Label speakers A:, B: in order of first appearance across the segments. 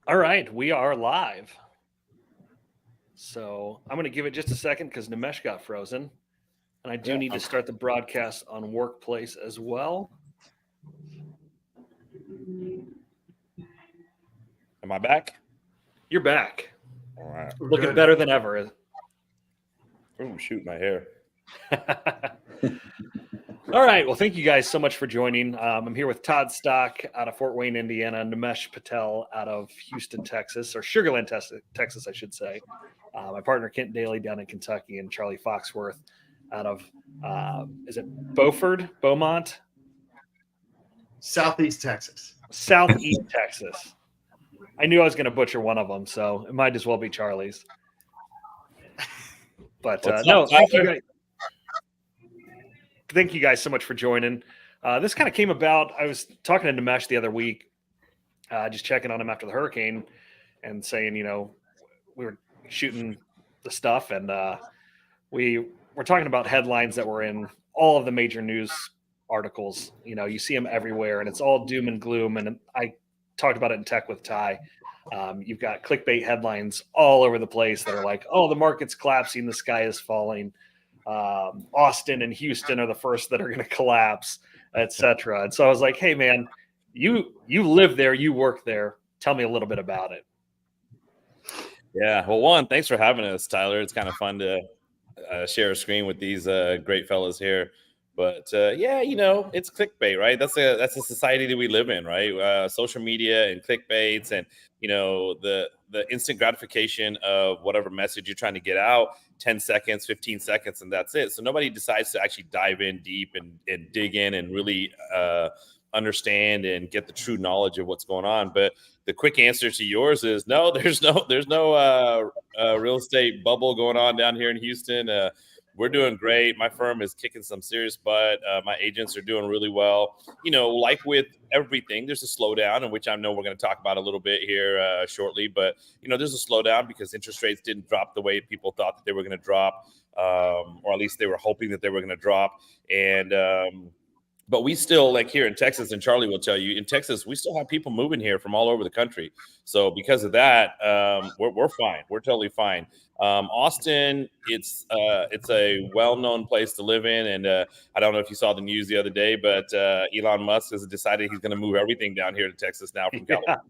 A: All right, we are live. So I'm going to give it just a second because Nimesh got frozen. And I do
B: Yeah.
A: need to start the broadcast on Workplace as well.
B: Am I back?
A: You're back.
B: All right.
C: We're
A: Looking
C: good.
A: better than ever.
B: Oh, shoot, my hair.
A: All right. Well, thank you guys so much for joining. I'm here with Todd Stock out of Fort Wayne, Indiana, Nimesh Patel out of Houston, Texas, or Sugarland, Texas, I should say. My partner, Kent Daly, down in Kentucky, and Charlie Foxworth out of, is it Beaumont?
C: Southeast Texas.
A: Southeast Texas. I knew I was going to butcher one of them, so it might as well be Charlie's. But no, thank you guys so much for joining. This kind of came about. I was talking to Nimesh the other week, just checking on him after the hurricane and saying, we were shooting the stuff and we were talking about headlines that were in all of the major news articles. You see them everywhere and it's all doom and gloom. And I talked about it in Tech with Ty. You've got clickbait headlines all over the place that are like, oh, the market's collapsing, the sky is falling. Austin and Houston are the first that are going to collapse, etc. And so I was like, hey, man, you live there, you work there. Tell me a little bit about it.
B: Yeah. Well, one, thanks for having us, Tyler. It's kind of fun to share a screen with these great fellas here. But yeah, it's clickbait, right? That's a society that we live in, right? Social media and clickbaits, and the instant gratification of whatever message you're trying to get out. 10 seconds, 15 seconds, and that's it. So nobody decides to actually dive in deep and dig in and really understand and get the true knowledge of what's going on. But the quick answer to yours is no. There's no real estate bubble going on down here in Houston. We're doing great. My firm is kicking some serious butt. My agents are doing really well. Like with everything, there's a slowdown, in which I know we're going to talk about a little bit here shortly. But, there's a slowdown because interest rates didn't drop the way people thought that they were going to drop, or at least they were hoping that they were going to drop. And but we still, like here in Texas, and Charlie will tell you, in Texas, we still have people moving here from all over the country. So because of that, we're fine. We're totally fine. Austin, it's a well-known place to live in, and I don't know if you saw the news the other day, but Elon Musk has decided he's going to move everything down here to Texas now from California.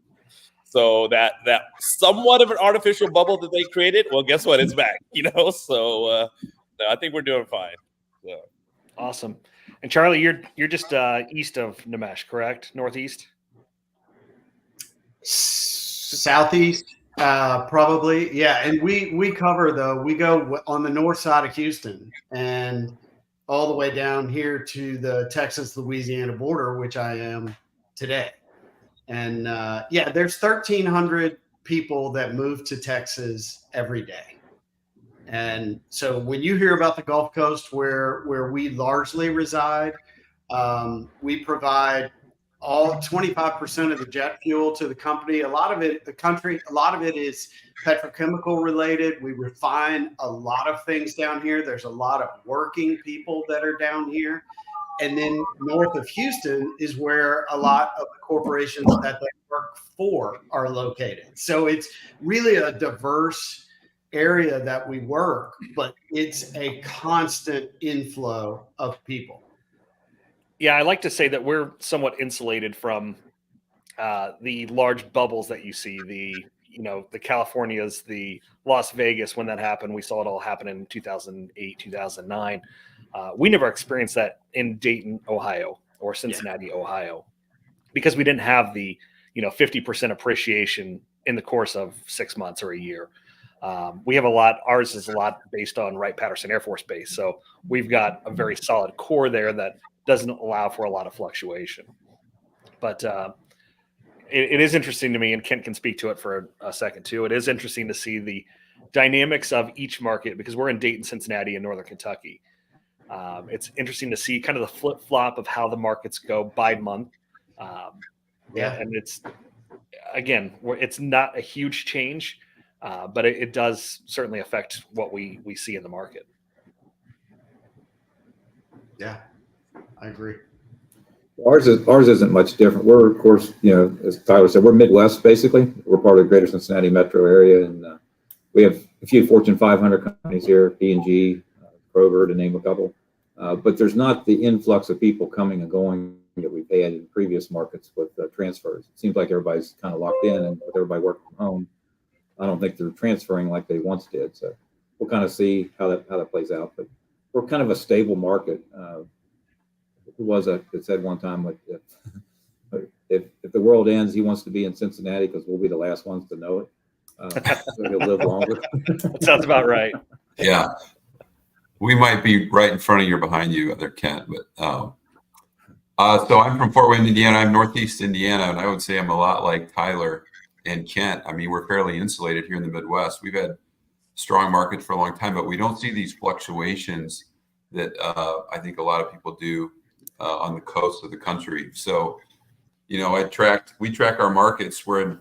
B: So that somewhat of an artificial bubble that they created, well, guess what? It's back. So no, I think we're doing fine. So.
A: Awesome. And Charlie, you're just east of Nimesh, correct? Northeast?
C: Southeast, probably. Yeah, and we cover though. We go on the north side of Houston and all the way down here to the Texas-Louisiana border, which I am today. And yeah, there's 1,300 people that move to Texas every day. And so when you hear about the Gulf Coast, where we largely reside, we provide all 25% of the jet fuel to the company. A lot of it is petrochemical related. We refine a lot of things down here. There's a lot of working people that are down here. And then north of Houston is where a lot of the corporations that they work for are located. So it's really a diverse area that we work, but it's a constant inflow of people.
A: Yeah, I like to say that we're somewhat insulated from the large bubbles that you see. The Californias, the Las Vegas, when that happened, we saw it all happen in 2008, 2009. We never experienced that in Dayton, Ohio, or Cincinnati, Ohio, because we didn't have the 50% appreciation in the course of 6 months or a year. We have a lot. Ours is a lot based on Wright-Patterson Air Force Base, so we've got a very solid core there that doesn't allow for a lot of fluctuation. But it is interesting to me, and Kent can speak to it for a second too. It is interesting to see the dynamics of each market because we're in Dayton, Cincinnati, and Northern Kentucky. It's interesting to see kind of the flip flop of how the markets go by month. And it's it's not a huge change, but it does certainly affect what we see in the market.
C: Yeah, I agree.
D: Ours isn't much different. We're, of course, as Tyler said, we're Midwest basically. We're part of the greater Cincinnati metro area, and we have a few Fortune 500 companies here, P&G, Kroger, to name a couple. But there's not the influx of people coming and going that we've had in previous markets with transfers. It seems like everybody's kind of locked in, and with everybody working from home, I don't think they're transferring like they once did. So we'll kind of see how that plays out. But we're kind of a stable market. Who was that said one time, if the world ends, he wants to be in Cincinnati because we'll be the last ones to know it. So he'll live longer.
A: That sounds about right.
E: Yeah. We might be right in front of you or behind you there, Kent. But so I'm from Fort Wayne, Indiana. I'm Northeast Indiana, and I would say I'm a lot like Tyler and Kent. I mean, we're fairly insulated here in the Midwest. We've had strong markets for a long time, but we don't see these fluctuations that I think a lot of people do on the coast of the country. So, we track our markets. We're in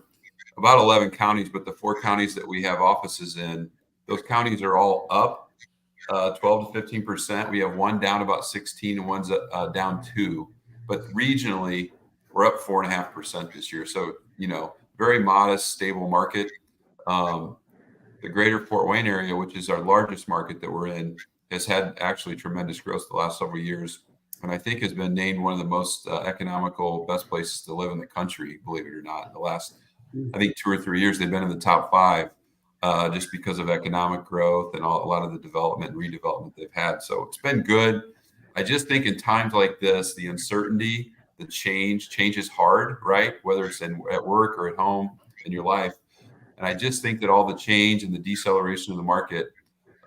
E: about 11 counties, but the 4 counties that we have offices in, those counties are all up 12 to 15%. We have one down about 16 and one's down 2. But regionally, we're up 4.5% this year. So, very modest, stable market. The greater Fort Wayne area, which is our largest market that we're in, has had actually tremendous growth the last several years. And I think has been named one of the most economical, best places to live in the country, believe it or not. In the last, I think, 2 or 3 years, they've been in the top 5 just because of economic growth and a lot of the development and redevelopment they've had. So it's been good. I just think in times like this, the uncertainty, the change is hard, right? Whether it's at work or at home in your life. And I just think that all the change and the deceleration of the market,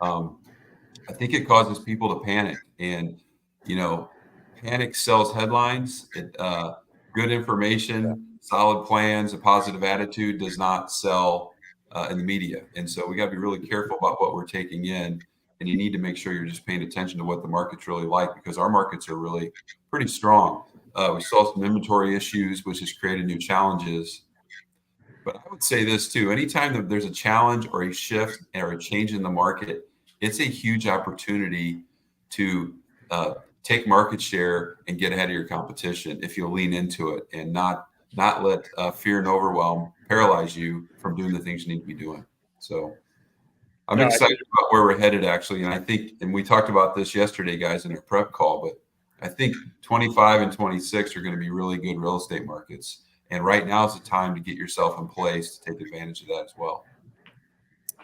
E: I think it causes people to panic. And, panic sells headlines. Good information, solid plans, a positive attitude does not sell in the media. And so we got to be really careful about what we're taking in. And you need to make sure you're just paying attention to what the market's really like, because our markets are really pretty strong. We saw some inventory issues, which has created new challenges. But I would say this too: anytime that there's a challenge or a shift or a change in the market, it's a huge opportunity to take market share and get ahead of your competition if you'll lean into it and not let fear and overwhelm paralyze you from doing the things you need to be doing. So I'm excited about where we're headed, actually. And I think, and we talked about this yesterday, guys, in our prep call, but I think 25 and 26 are going to be really good real estate markets. And right now is the time to get yourself in place to take advantage of that as well.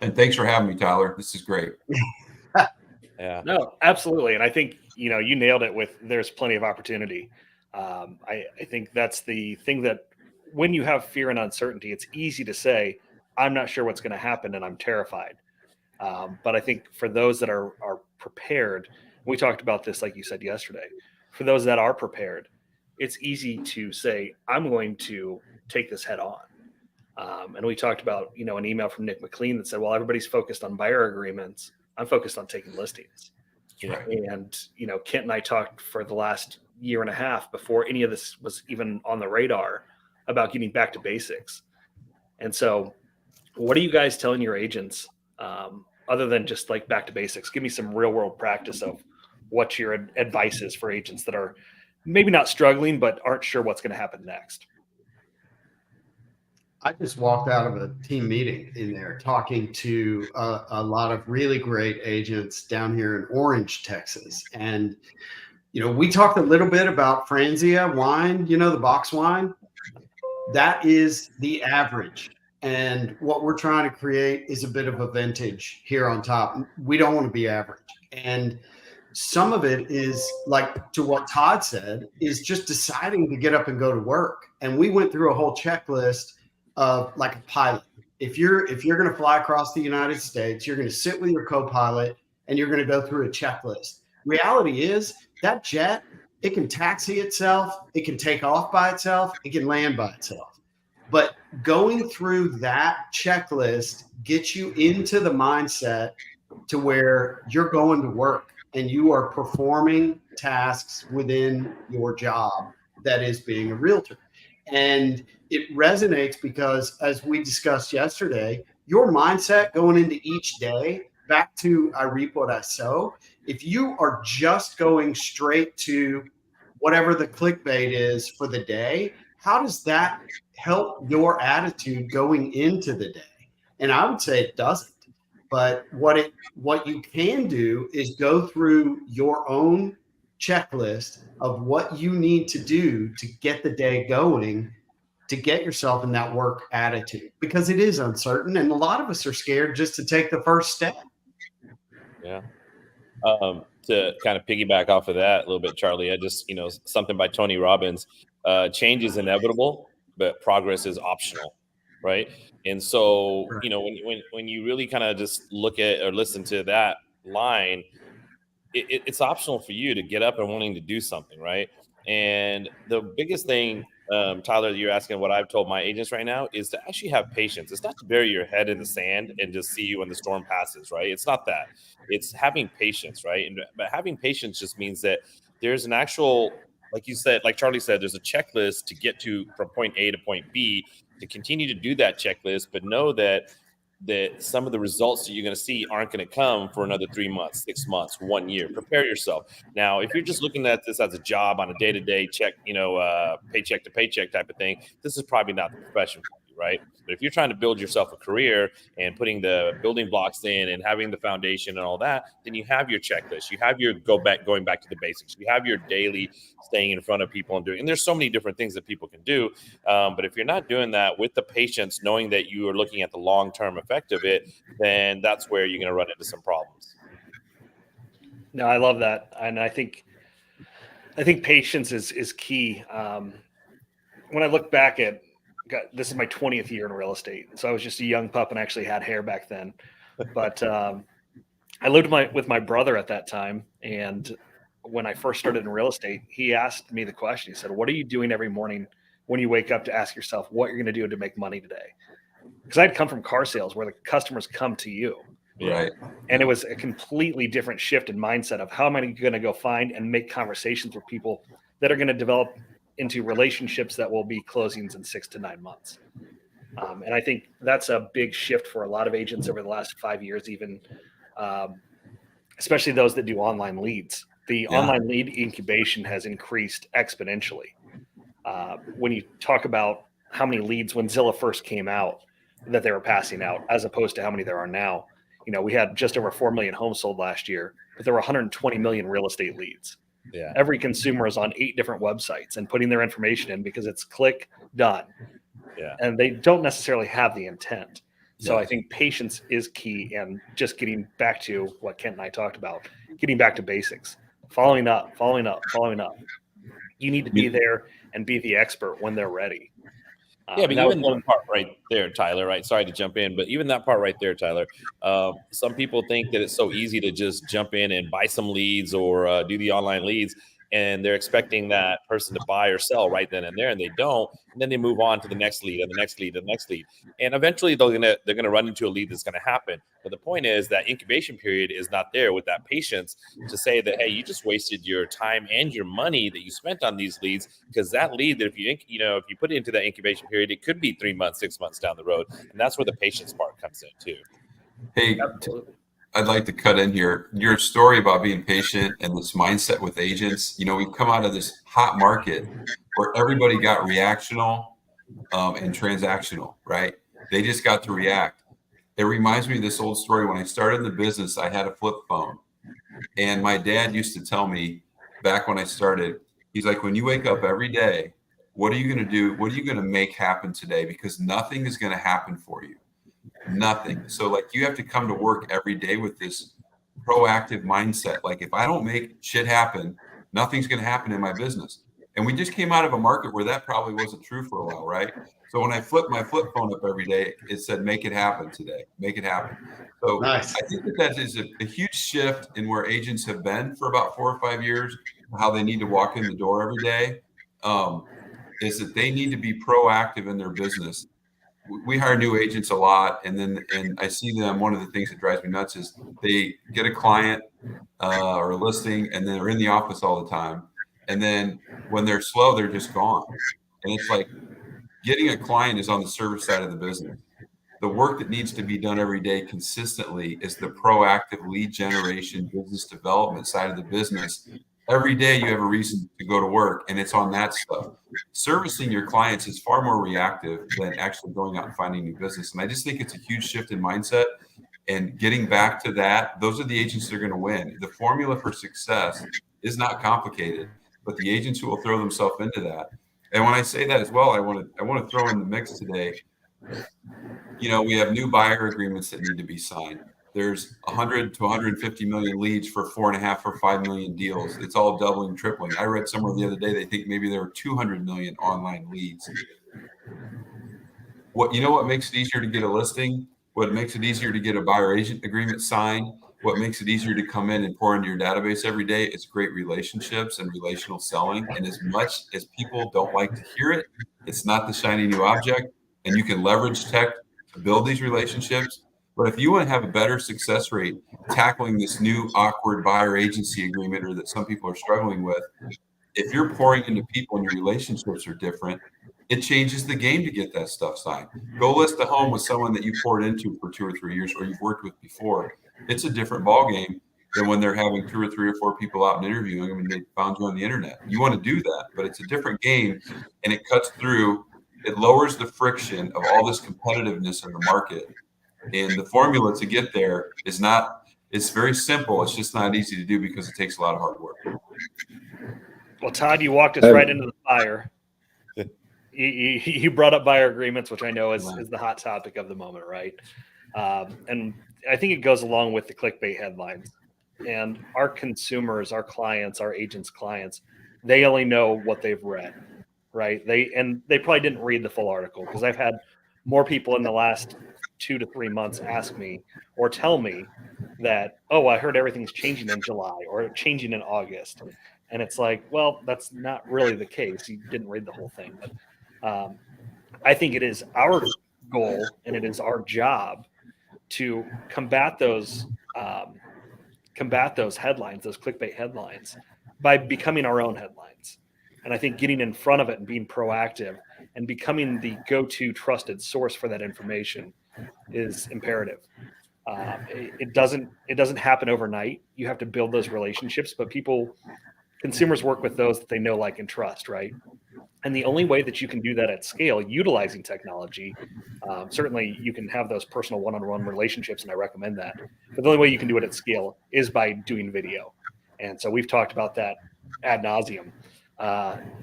E: And thanks for having me, Tyler. This is great.
B: Yeah.
A: No, absolutely. And I think, you nailed it with there's plenty of opportunity. I think that's the thing, that when you have fear and uncertainty, it's easy to say, I'm not sure what's going to happen and I'm terrified. But I think for those that are prepared, we talked about this, like you said yesterday, for those that are prepared, it's easy to say, I'm going to take this head on. And we talked about, an email from Nick McLean that said, well, everybody's focused on buyer agreements. I'm focused on taking listings.
E: Right.
A: And, Kent and I talked for the last year and a half before any of this was even on the radar about getting back to basics. And so what are you guys telling your agents other than just like back to basics? Give me some real world practice of what your advice is for agents that are maybe not struggling, but aren't sure what's going to happen next.
C: I just walked out of a team meeting in there talking to a lot of really great agents down here in Orange, Texas. And, we talked a little bit about Franzia wine, the box wine. That is the average. And what we're trying to create is a bit of a vintage here on top. We don't want to be average. And some of it is, like to what Todd said, is just deciding to get up and go to work. And we went through a whole checklist of like a pilot. If you're going to fly across the United States, you're going to sit with your co-pilot and you're going to go through a checklist. Reality is that jet, it can taxi itself, it can take off by itself, it can land by itself. But going through that checklist gets you into the mindset to where you're going to work and you are performing tasks within your job, that is being a realtor. And it resonates because, as we discussed yesterday, your mindset going into each day, back to I reap what I sow. If you are just going straight to whatever the clickbait is for the day, how does that help your attitude going into the day? And I would say it doesn't. But what you can do is go through your own checklist of what you need to do to get the day going, to get yourself in that work attitude, because it is uncertain and a lot of us are scared just to take the first step.
B: Yeah. To kind of piggyback off of that a little bit, Charlie, I just, something by Tony Robbins, change is inevitable, but progress is optional. Right. And so, when you really kind of just look at or listen to that line, it's optional for you to get up and wanting to do something. Right. And the biggest thing, Tyler, you're asking what I've told my agents right now is to actually have patience. It's not to bury your head in the sand and just see you when the storm passes. Right. It's not that. It's having patience. Right. But having patience just means that there's an actual, like you said, like Charlie said, there's a checklist to get to from point A to point B, to continue to do that checklist, but know that some of the results that you're going to see aren't going to come for another 3 months, 6 months, 1 year. Prepare yourself. Now, if you're just looking at this as a job on a day-to-day check, paycheck to paycheck type of thing, this is probably not the profession for you, right? But if you're trying to build yourself a career and putting the building blocks in and having the foundation and all that, then you have your checklist. You have your going back to the basics. You have your daily staying in front of people and doing. And there's so many different things that people can do. But if you're not doing that with the patience, knowing that you are looking at the long-term effect of it, then that's where you're going to run into some problems.
A: No, I love that. And I think patience is key. When I look back at, this is my 20th year in real estate. So I was just a young pup and actually had hair back then. But I lived with my brother at that time. And when I first started in real estate, he asked me the question. He said, what are you doing every morning when you wake up to ask yourself what you're going to do to make money today? Because I'd come from car sales where the customers come to you.
E: Right.
A: And it was a completely different shift in mindset of how am I going to go find and make conversations with people that are going to develop into relationships that will be closings in 6 to 9 months. And I think that's a big shift for a lot of agents over the last 5 years, even especially those that do online leads. The online lead incubation has increased exponentially. When you talk about how many leads when Zillow first came out that they were passing out, as opposed to how many there are now, we had just over 4 million homes sold last year, but there were 120 million real estate leads.
B: Yeah.
A: Every consumer is on 8 different websites and putting their information in because it's click done.
B: Yeah.
A: And they don't necessarily have the intent. So I think patience is key, and just getting back to what Kent and I talked about, getting back to basics, following up. You need to be there and be the expert when they're ready.
B: Yeah, but even that part right there, Tyler, right? Sorry to jump in, but even that part right there, Tyler, some people think that it's so easy to just jump in and buy some leads or do the online leads, and they're expecting that person to buy or sell right then and there, and they don't. And then they move on to the next lead and the next lead and the next lead. And eventually they're gonna run into a lead that's gonna happen. But the point is that incubation period is not there with that patience to say that, hey, you just wasted your time and your money that you spent on these leads, because that lead that if you put it into that incubation period, it could be 3 months, 6 months down the road. And that's where the patience part comes in too.
E: Hey,
A: Absolutely.
E: I'd like to cut in here. Your story about being patient and this mindset with agents, we've come out of this hot market where everybody got reactional and transactional, right? They just got to react. It reminds me of this old story. When I started in the business, I had a flip phone. And my dad used to tell me back when I started, he's like, when you wake up every day, what are you going to do? What are you going to make happen today? Because nothing is going to happen for you. Nothing. So you have to come to work every day with this proactive mindset. Like, if I don't make shit happen, nothing's going to happen in my business. And we just came out of a market where that probably wasn't true for a while, right? So when I flipped my flip phone up every day, it said, make it happen today, make it happen. So
C: Nice.
E: I think that is a huge shift in where agents have been for about 4 or 5 years, how they need to walk in the door every day, is that they need to be proactive in their business. We hire new agents a lot, and I see them. One of the things that drives me nuts is they get a client or a listing, and then they're in the office all the time. And then when they're slow, they're just gone. And it's like getting a client is on the service side of the business. The work that needs to be done every day consistently is the proactive lead generation, business development side of the business. every day you have a reason to go to work, and it's on that stuff. Servicing your clients is far more reactive than actually going out and finding new business. And I just think it's a huge shift in mindset. And getting back to that, those are the agents that are going to win. The formula for success is not complicated, but the agents who will throw themselves into that. And when I say that as well, I want to throw in the mix today. You know, we have new buyer agreements that need to be signed. There's 100 to 150 million leads for 4.5 or 5 million deals. It's all doubling, tripling. I read somewhere the other day they think maybe there were 200 million online leads. What makes it easier to get a listing? What makes it easier to get a buyer agent agreement signed? What makes it easier to come in and pour into your database every day? It's great relationships and relational selling. And as much as people don't like to hear it, it's not the shiny new object. And you can leverage tech to build these relationships. But if you want to have a better success rate tackling this new awkward buyer agency agreement, or that some people are struggling with, if you're pouring into people and your relationships are different, it changes the game to get that stuff signed. Go list a home with someone that you poured into for 2 or 3 years or you've worked with before. It's a different ball game than when they're having 2 or 3 or 4 people out and interviewing them and they found you on the internet. You want to do that, but it's a different game, and it cuts through. It lowers the friction of all this competitiveness in the market. And the formula to get there is not, it's very simple. It's just not easy to do because it takes a lot of hard work.
A: Well, Todd, you walked us right into the fire. You brought up buyer agreements, which I know is the hot topic of the moment, right? And I think it goes along with the clickbait headlines. And our consumers, our clients, our agents' clients, they only know what they've read, right? They probably didn't read the full article, because I've had more people in the last 2 to 3 months ask me or tell me that, oh, I heard everything's changing in July or changing in August. And it's like, well, that's not really the case. You didn't read the whole thing. But I think it is our goal and it is our job to combat those headlines, those clickbait headlines, by becoming our own headlines. And I think getting in front of it and being proactive and becoming the go-to trusted source for that information is imperative. It doesn't happen overnight. You have to build those relationships, but consumers work with those that they know, like, and trust, right? And the only way that you can do that at scale, utilizing technology, certainly you can have those personal one-on-one relationships, and I recommend that. But the only way you can do it at scale is by doing video. And so we've talked about that ad nauseum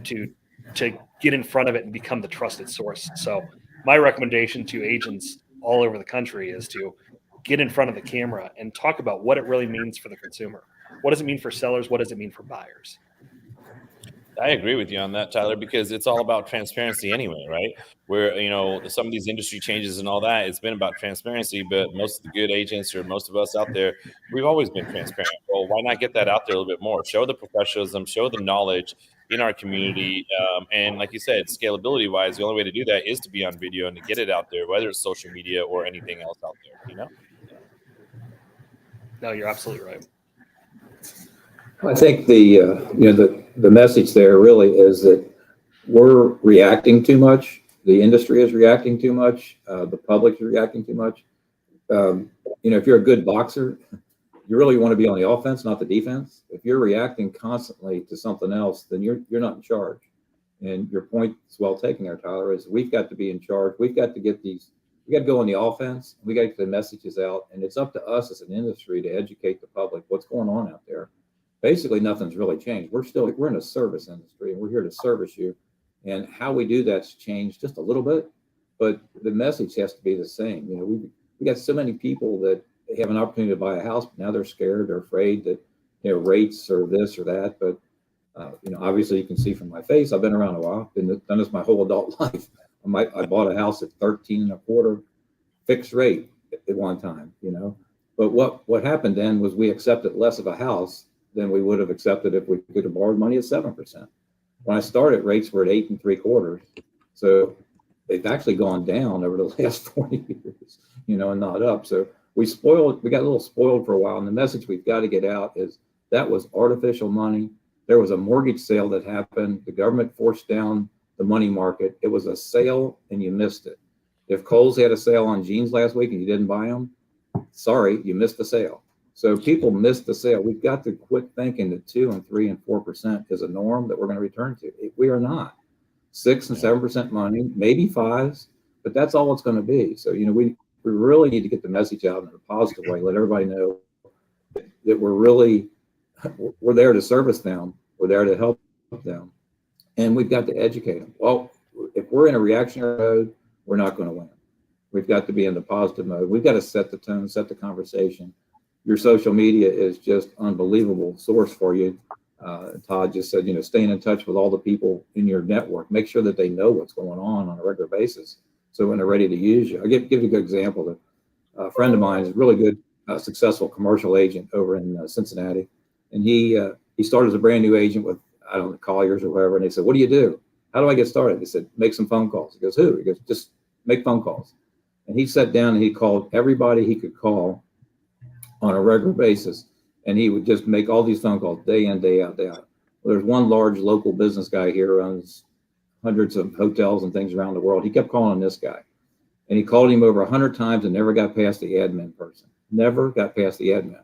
A: to get in front of it and become the trusted source. So my recommendation to agents all over the country is to get in front of the camera and talk about what it really means for the consumer. What does it mean for sellers? What does it mean for buyers?
B: I agree with you on that, Tyler, because it's all about transparency anyway, right? Where, some of these industry changes and all that, it's been about transparency, but most of the good agents, or most of us out there, we've always been transparent. Well, why not get that out there a little bit more? Show the professionalism, show the knowledge in our community. And like you said, scalability wise, the only way to do that is to be on video and to get it out there, whether it's social media or anything else out there,
A: No, you're absolutely right.
D: I think the message there really is that we're reacting too much. The industry is reacting too much. The public is reacting too much. If you're a good boxer, you really want to be on the offense, not the defense. If you're reacting constantly to something else, then you're not in charge. And your point is well taken there, Tyler, is we've got to be in charge. We've got to we got to go on the offense. We got to get the messages out, and it's up to us as an industry to educate the public what's going on out there. Basically, nothing's really changed. We're in a service industry, and we're here to service you. And how we do that's changed just a little bit, but the message has to be the same. We got so many people that have an opportunity to buy a house, but now they're scared, they're afraid that rates or this or that. But obviously, you can see from my face, I've been around a while. Done this my whole adult life. I bought a house at 13.25 fixed rate at one time. But what happened then was we accepted less of a house than we would have accepted if we could have borrowed money at 7%. When I started, rates were at 8.75. So they've actually gone down over the last 40 years, and not up. So we got a little spoiled for a while. And the message we've got to get out is that was artificial money. There was a mortgage sale that happened. The government forced down the money market. It was a sale and you missed it. If Kohl's had a sale on jeans last week and you didn't buy them, sorry, you missed the sale. So people miss the sale. We've got to quit thinking that 2 and 3 and 4% is a norm that we're going to return to. We are not. 6 and 7% money, maybe 5s, but that's all it's going to be. So, we really need to get the message out in a positive way, let everybody know that we're there to service them. We're there to help them. And we've got to educate them. Well, if we're in a reactionary mode, we're not going to win. We've got to be in the positive mode. We've got to set the tone, set the conversation. Your social media is just unbelievable source for you. Todd just said, staying in touch with all the people in your network. Make sure that they know what's going on a regular basis. So when they're ready to use you, I'll give you a good example. A friend of mine is a really good, successful commercial agent over in Cincinnati. And he started as a brand new agent with, I don't know, Colliers or whatever. And they said, what do you do? How do I get started? They said, make some phone calls. He goes, who? He goes, just make phone calls. And he sat down and he called everybody he could call on a regular basis. And he would just make all these phone calls day in, day out, day out. Well, there's one large local business guy here who owns hundreds of hotels and things around the world. He kept calling this guy. And he called him over 100 times and never got past the admin person. Never got past the admin.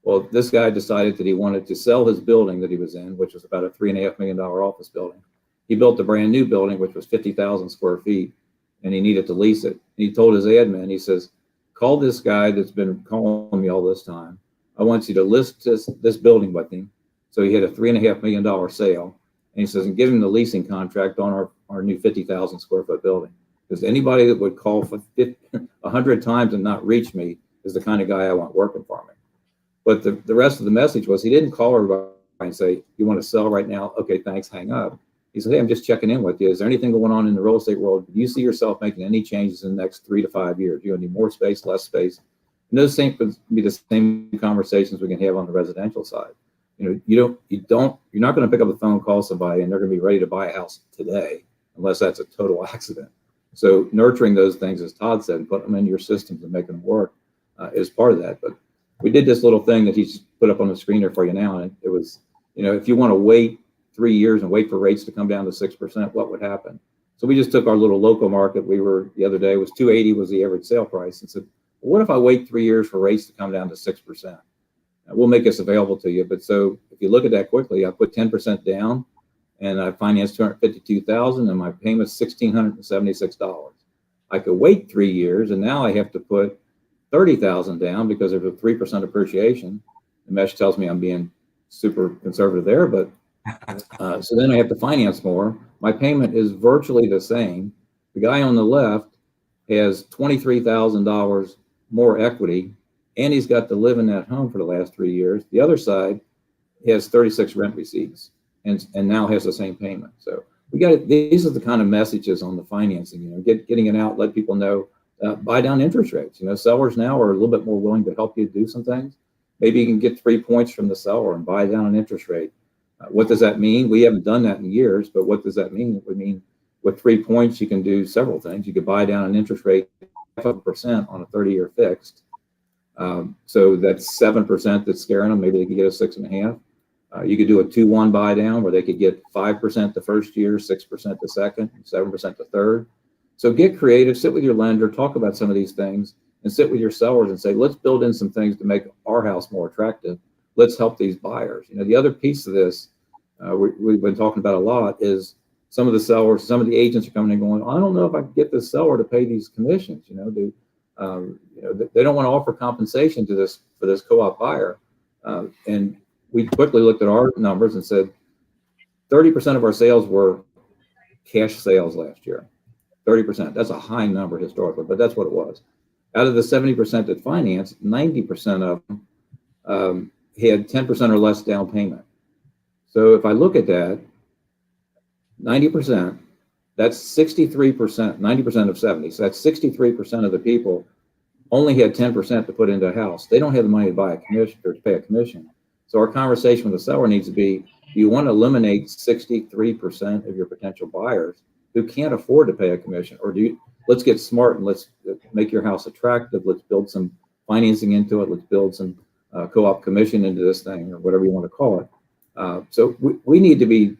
D: Well, this guy decided that he wanted to sell his building that he was in, which was about a $3.5 million office building. He built a brand new building, which was 50,000 square feet, and he needed to lease it. And he told his admin, he says, call this guy that's been calling me all this time. I want you to list this building with him. So he had a $3.5 million sale. And he says, and give him the leasing contract on our new 50,000 square foot building. Because anybody that would call for 100 times and not reach me is the kind of guy I want working for me. But the rest of the message was he didn't call everybody and say, you want to sell right now? Okay, thanks, hang up. He said, hey, I'm just checking in with you. Is there anything going on in the real estate world? Do you see yourself making any changes in the next 3 to 5 years? You need more space, less space? And those could be the same conversations we can have on the residential side. You're not going to pick up the phone, call somebody, and they're going to be ready to buy a house today, unless that's a total accident. So nurturing those things, as Todd said, and put them into your systems and making them work is part of that. But we did this little thing that he's put up on the screen there for you now. And it was, if you want to wait 3 years and wait for rates to come down to 6%, what would happen? So we just took our little local market. The other day was 280 was the average sale price, and said, well, what if I wait 3 years for rates to come down to 6%? We'll make this available to you. But so if you look at that quickly, I put 10% down and I financed $252,000 and my payment's $1,676. I could wait 3 years and now I have to put $30,000 down because there's a 3% appreciation. The mesh tells me I'm being super conservative there, but so then I have to finance more. My payment is virtually the same. The guy on the left has $23,000 more equity, and he's got to live in that home for the last 3 years. The other side has 36 rent receipts and now has the same payment. So these are the kind of messages on the financing, getting it out, let people know, buy down interest rates. Sellers now are a little bit more willing to help you do some things. Maybe you can get 3 points from the seller and buy down an interest rate. What does that mean? We haven't done that in years, but what does that mean? It would mean with 3 points, you can do several things. You could buy down an interest rate 5% on a 30-year fixed. So that's 7% that's scaring them. Maybe they could get a 6.5. You could do a 2-1 buy down where they could get 5% the first year, 6% the second, 7% the third. So get creative, sit with your lender, talk about some of these things, and sit with your sellers and say, let's build in some things to make our house more attractive. Let's help these buyers. The other piece of this we've been talking about a lot is some of the sellers, some of the agents are coming and going, I don't know if I can get this seller to pay these commissions. They don't want to offer compensation for this co-op buyer. And we quickly looked at our numbers and said 30% of our sales were cash sales last year. 30%. That's a high number historically, but that's what it was. Out of the 70% that financed, 90% of them had 10% or less down payment. So if I look at that, 90%, that's 63%, 90% of 70. So that's 63% of the people only had 10% to put into a house. They don't have the money to buy a commission or to pay a commission. So our conversation with the seller needs to be, do you want to eliminate 63% of your potential buyers who can't afford to pay a commission? Or let's get smart and let's make your house attractive. Let's build some financing into it. Let's build some co-op commission into this thing or whatever you want to call it. So we need to be,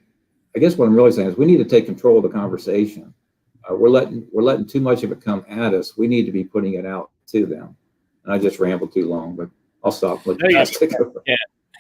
D: I guess what I'm really saying is we need to take control of the conversation. We're letting too much of it come at us. We need to be putting it out to them. And I just rambled too long, but I'll stop.
A: No, you-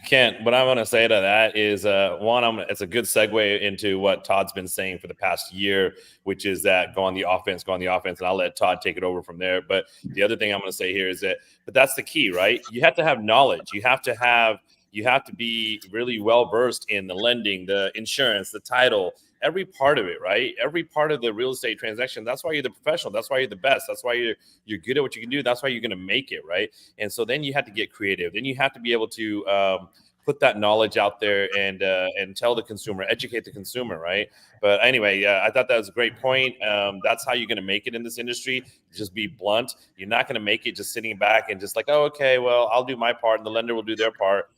B: Kent, what I'm going to say to that is, it's a good segue into what Todd's been saying for the past year, which is that go on the offense, and I'll let Todd take it over from there. But the other thing I'm going to say here is but that's the key, right? You have to have knowledge. You have to be really well versed in the lending, the insurance, the title, every part of it, right? Every part of the real estate transaction. That's why you're the professional. That's why you're the best. That's why you're good at what you can do. That's why you're going to make it, right? And so then you have to get creative. Then you have to be able to put that knowledge out there and tell the consumer, educate the consumer, right? But anyway, I thought that was a great point. That's how you're going to make it in this industry. Just be blunt. You're not going to make it just sitting back and just like, oh, okay, well, I'll do my part and the lender will do their part.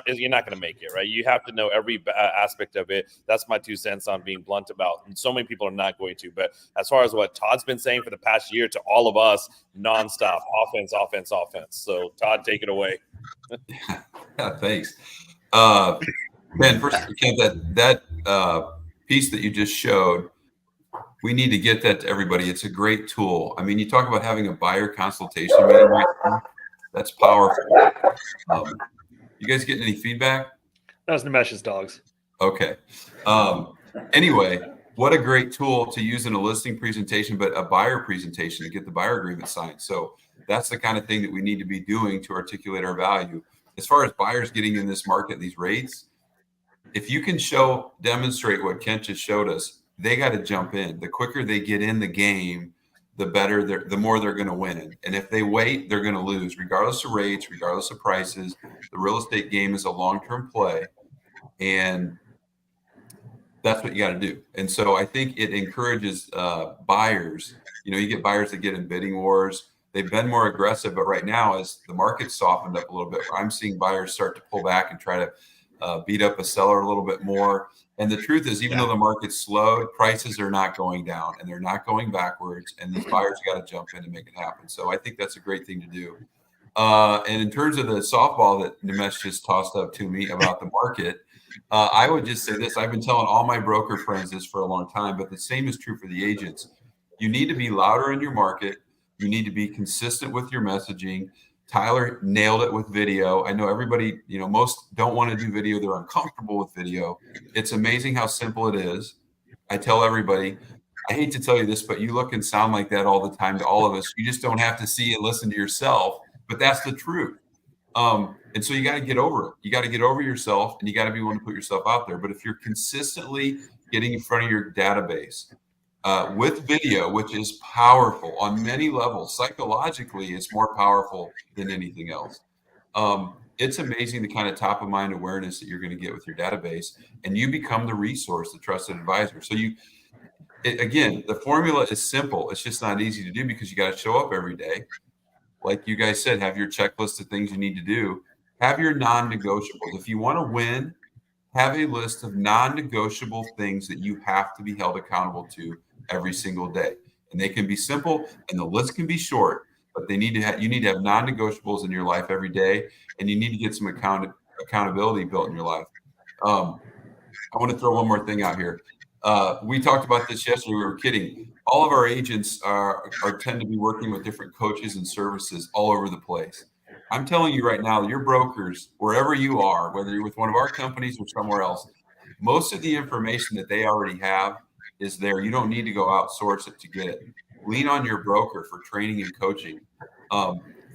B: You're not going to make it, right? You have to know every aspect of it. That's my 2 cents on being blunt about. And so many people are not going to. But as far as what Todd's been saying for the past year to all of us, nonstop, offense. So Todd, take it away.
E: Yeah, thanks. Ben, first, Kent, that piece that you just showed, we need to get that to everybody. It's a great tool. I mean, you talk about having a buyer consultation meeting right now. That's powerful. You guys getting any feedback?
A: That was Nimesh's dogs.
E: Okay. Anyway, what a great tool to use in a listing presentation, but a buyer presentation to get the buyer agreement signed. So that's the kind of thing that we need to be doing to articulate our value. As far as buyers getting in this market, these rates, if you can demonstrate what Kent just showed us, they got to jump in. The quicker they get in the game, the better, the more they're going to win. And if they wait, they're going to lose, regardless of rates, regardless of prices. The real estate game is a long-term play, and that's what you got to do. And so I think it encourages buyers. You get buyers that get in bidding wars. They've been more aggressive, but right now, as the market's softened up a little bit, I'm seeing buyers start to pull back and try to beat up a seller a little bit more. And the truth is, even though the market's slowed, prices are not going down and they're not going backwards. And these buyers got to jump in and make it happen. So I think that's a great thing to do. And in terms of the softball that Nimesh just tossed up to me about the market, I would just say this. I've been telling all my broker friends this for a long time, but the same is true for the agents. You need to be louder in your market. You need to be consistent with your messaging. Tyler nailed it with video. I know everybody, most don't want to do video. They're uncomfortable with video. It's amazing how simple it is. I tell everybody, I hate to tell you this, but you look and sound like that all the time to all of us. You just don't have to see and listen to yourself, but that's the truth. And so you got to get over it. You got to get over yourself and you got to be willing to put yourself out there. But if you're consistently getting in front of your database, with video, which is powerful on many levels. Psychologically, it's more powerful than anything else. It's amazing the kind of top of mind awareness that you're going to get with your database, and you become the resource, the trusted advisor. So again, the formula is simple. It's just not easy to do because you got to show up every day. Like you guys said, have your checklist of things you need to do. Have your non-negotiables. If you want to win, have a list of non-negotiable things that you have to be held accountable to every single day. And they can be simple and the list can be short, but you need to have non-negotiables in your life every day, and you need to get some accountability built in your life. I want to throw one more thing out here. We talked about this yesterday. We were kidding. All of our agents tend to be working with different coaches and services all over the place. I'm telling you right now, your brokers, wherever you are, whether you're with one of our companies or somewhere else, most of the information that they already have is there. You don't need to go outsource it to get it. Lean on your broker for training and coaching.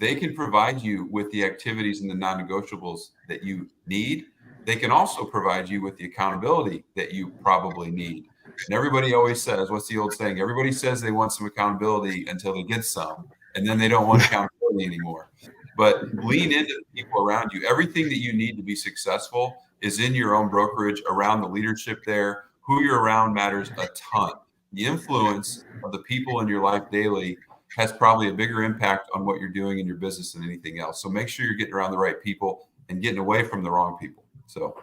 E: They can provide you with the activities and the non-negotiables that you need. They can also provide you with the accountability that you probably need. And everybody always says, what's the old saying? Everybody says they want some accountability until they get some, and then they don't want accountability anymore. But lean into the people around you. Everything that you need to be successful is in your own brokerage, around the leadership there. Who you're around matters a ton. The influence of the people in your life daily has probably a bigger impact on what you're doing in your business than anything else. So make sure you're getting around the right people and getting away from the wrong people. So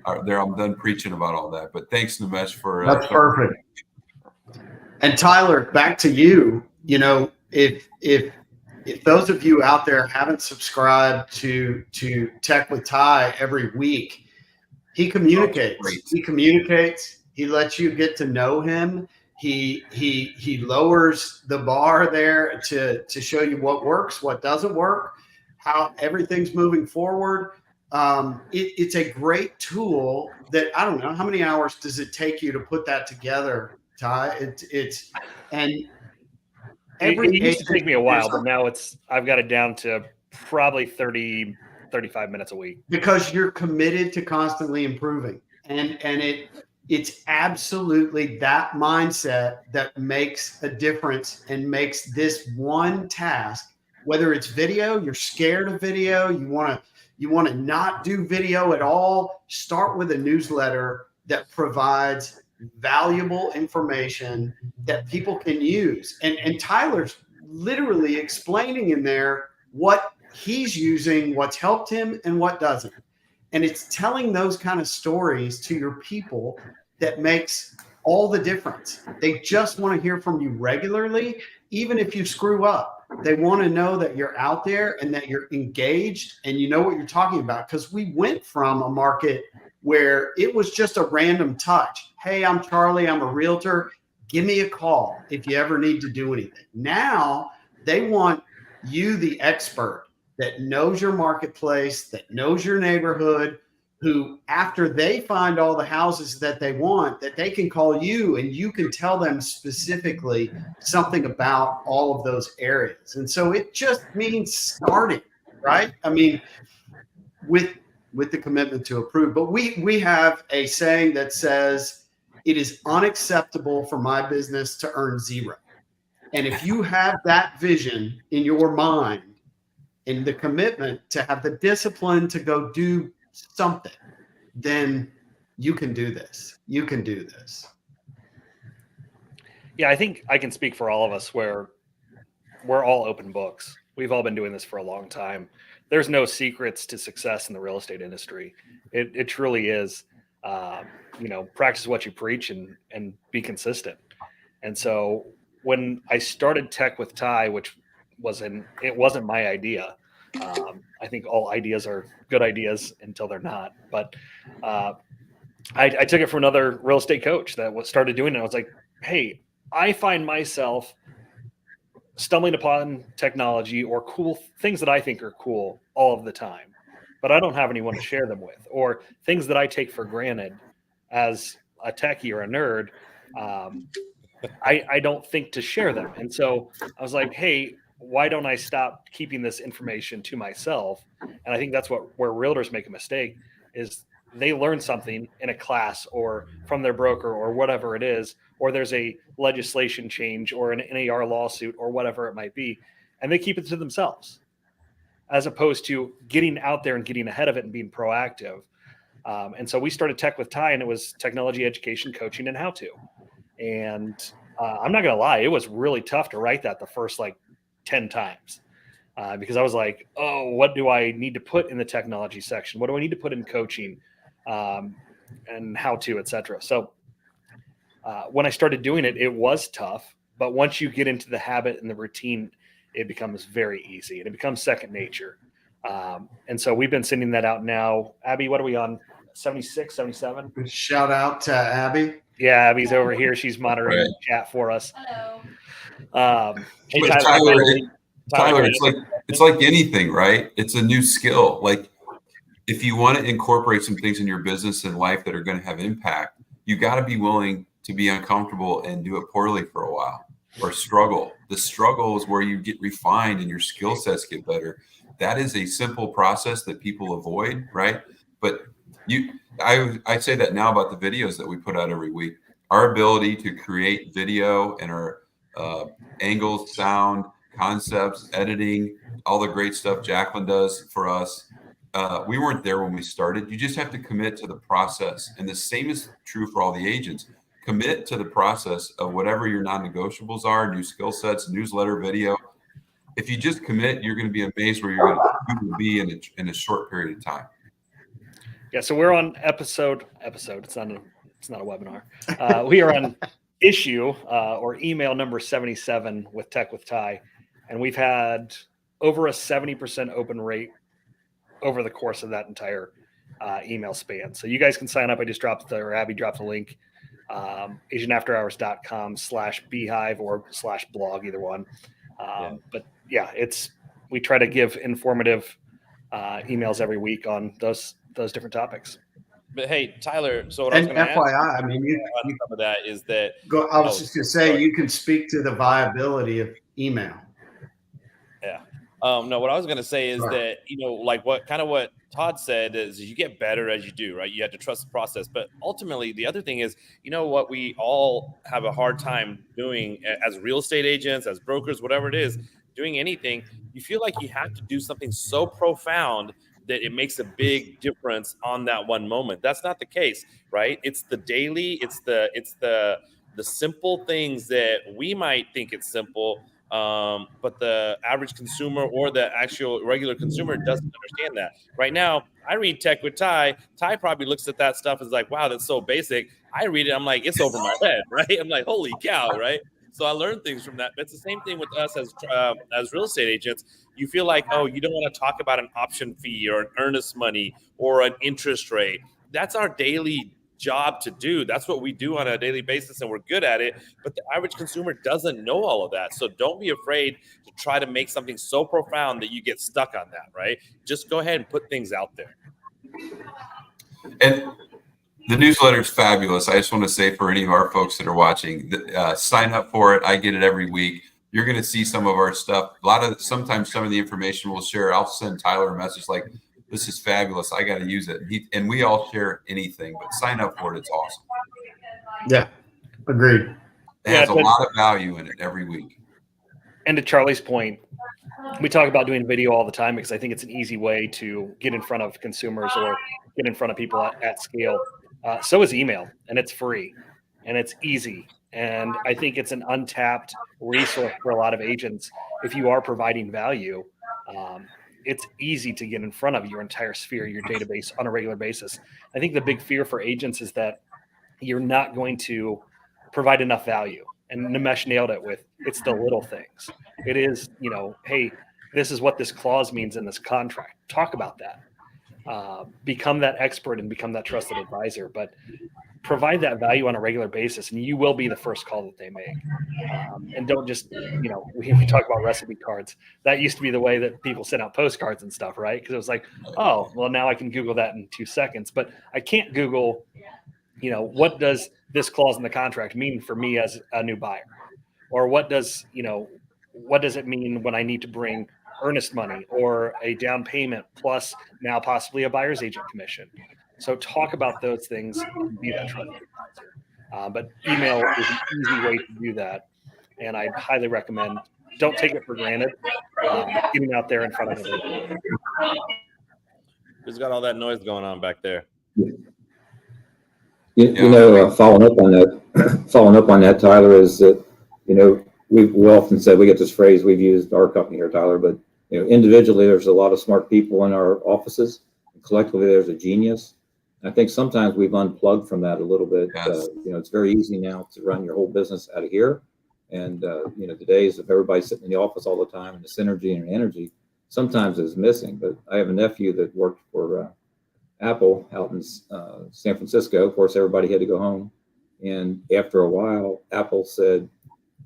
E: I'm done preaching about all that. But thanks, Nimesh, for
C: that's perfect. And Tyler, back to you. If those of you out there haven't subscribed to Tech with Ty every week, he communicates. He lets you get to know him. He lowers the bar there to show you what works, what doesn't work, how everything's moving forward. It's a great tool that I don't know how many hours does it take you to put that together, Ty. And
A: It used to take me a while, but now I've got it down to probably 30, 35 minutes a week.
C: Because you're committed to constantly improving. And it's absolutely that mindset that makes a difference and makes this one task, whether it's video, you're scared of video, you want to not do video at all, start with a newsletter that provides valuable information that people can use. And Tyler's literally explaining in there what he's using, what's helped him and what doesn't. And it's telling those kind of stories to your people that makes all the difference. They just want to hear from you regularly, even if you screw up. They want to know that you're out there and that you're engaged and you know what you're talking about. Because we went from a market where it was just a random touch. Hey, I'm Charlie. I'm a realtor. Give me a call if you ever need to do anything. Now they want you, the expert that knows your marketplace, that knows your neighborhood, who after they find all the houses that they want, that they can call you and you can tell them specifically something about all of those areas. And so it just means starting, right? I mean, with the commitment to approve. But we have a saying that says it is unacceptable for my business to earn zero. And if you have that vision in your mind and the commitment to have the discipline to go do something, then you can do this. You can do this.
A: Yeah, I think I can speak for all of us where we're all open books. We've all been doing this for a long time. There's no secrets to success in the real estate industry. It truly is, practice what you preach and be consistent. And so when I started Tech with Ty, which it wasn't my idea. I think all ideas are good ideas until they're not. But I took it from another real estate coach that started doing it. I was like, hey, I find myself stumbling upon technology or cool things that I think are cool all of the time, but I don't have anyone to share them with, or things that I take for granted as a techie or a nerd. I don't think to share them. And so I was like, hey, why don't I stop keeping this information to myself? And I think that's where realtors make a mistake is they learn something in a class or from their broker or whatever it is, or there's a legislation change or an NAR lawsuit or whatever it might be, and they keep it to themselves as opposed to getting out there and getting ahead of it and being proactive. And so we started Tech with Ty, and it was technology education, coaching, and how to. And I'm not going to lie, it was really tough to write that the first 10 times because I was like, oh, what do I need to put in the technology section? What do I need to put in coaching and how to, et cetera. So when I started doing it, it was tough. But once you get into the habit and the routine, it becomes very easy and it becomes second nature. And so we've been sending that out now. Abby, what are we on? 76, 77?
C: Shout out to Abby.
A: Yeah, Abby's over here. She's moderating the chat for us.
F: Hello.
E: Tyler, it's like anything, right? It's a new skill. Like if you want to incorporate some things in your business and life that are going to have impact, you got to be willing to be uncomfortable and do it poorly for a while or struggle. The struggle is where you get refined and your skill sets get better. That is a simple process that people avoid, right? But I say that now about the videos that we put out every week. Our ability to create video and our angles, sound, concepts, editing, all the great stuff Jacqueline does for us. We weren't there when we started. You just have to commit to the process. And the same is true for all the agents. Commit to the process of whatever your non-negotiables are, new skill sets, newsletter, video. If you just commit, you're going to be amazed where you're going to be in a short period of time.
A: Yeah, so we're on episode. It's not a webinar. We are on issue or email number 77 with Tech with Ty, and we've had over a 70% open rate over the course of that entire email span. So you guys can sign up. Abby dropped the link, AsianAfterHours.com/beehive or /blog, either one. But yeah, we try to give informative emails every week on those different topics.
B: But hey, Tyler, so what I was
C: And
B: going to ask
C: FYI, I mean, you
B: on some of that is that
C: go. I was just going to say,
B: sorry.
C: you can speak to the viability of email.
B: No, what I was going to say is
C: Right.
B: that, like what Todd said is you get better as you do, right? You have to trust the process. But ultimately, the other thing is, what we all have a hard time doing as real estate agents, as brokers, whatever it is, doing anything, you feel like you have to do something so profound that it makes a big difference on that one moment. That's not the case, right? It's the daily, it's the simple things that we might think it's simple, but the average consumer or the actual regular consumer doesn't understand that. Right now, I read Tech with Ty. Ty probably looks at that stuff and is like, wow, that's so basic. I read it, I'm like, it's over my head, right? I'm like, holy cow, right? So I learned things from that. But it's the same thing with us as real estate agents. You feel like, oh, you don't want to talk about an option fee or an earnest money or an interest rate. That's our daily job to do. That's what we do on a daily basis, and we're good at it. But the average consumer doesn't know all of that. So don't be afraid to try to make something so profound that you get stuck on that, right? Just go ahead and put things out there.
E: And the newsletter is fabulous. I just want to say for any of our folks that are watching, sign up for it. I get it every week. You're going to see some of our stuff. Sometimes some of the information we'll share. I'll send Tyler a message like, this is fabulous. I got to use it. And we all share anything, but sign up for it. It's awesome.
C: Yeah, agreed.
E: It has a lot of value in it every week.
A: And to Charlie's point, we talk about doing video all the time because I think it's an easy way to get in front of consumers or get in front of people at scale. So is email, and it's free and it's easy. And I think it's an untapped resource for a lot of agents. If you are providing value, it's easy to get in front of your entire sphere, your database on a regular basis. I think the big fear for agents is that you're not going to provide enough value. And Nimesh nailed it with, it's the little things. It is, hey, this is what this clause means in this contract. Talk about that. Become that expert and become that trusted advisor, but provide that value on a regular basis, and you will be the first call that they make. And don't just, we talk about recipe cards. That used to be the way that people sent out postcards and stuff, right? Because it was like, oh, well, now I can Google that in 2 seconds, but I can't Google, what does this clause in the contract mean for me as a new buyer? Or what does it mean when I need to bring earnest money or a down payment plus now possibly a buyer's agent commission? So talk about those things and be that trusted advisor. But email is an easy way to do that. And I highly recommend, don't take it for granted, getting out there in front of everybody.
B: Who's got all that noise going on back there?
D: Following up on that, Tyler, is that, we often said, we get this phrase, we've used our company here, Tyler, but, individually, there's a lot of smart people in our offices. Collectively, there's a genius. I think sometimes we've unplugged from that a little bit.
E: Yes.
D: It's very easy now to run your whole business out of here. And, the days of everybody sitting in the office all the time and the synergy and energy sometimes is missing. But I have a nephew that worked for Apple out in San Francisco. Of course, everybody had to go home. And after a while, Apple said,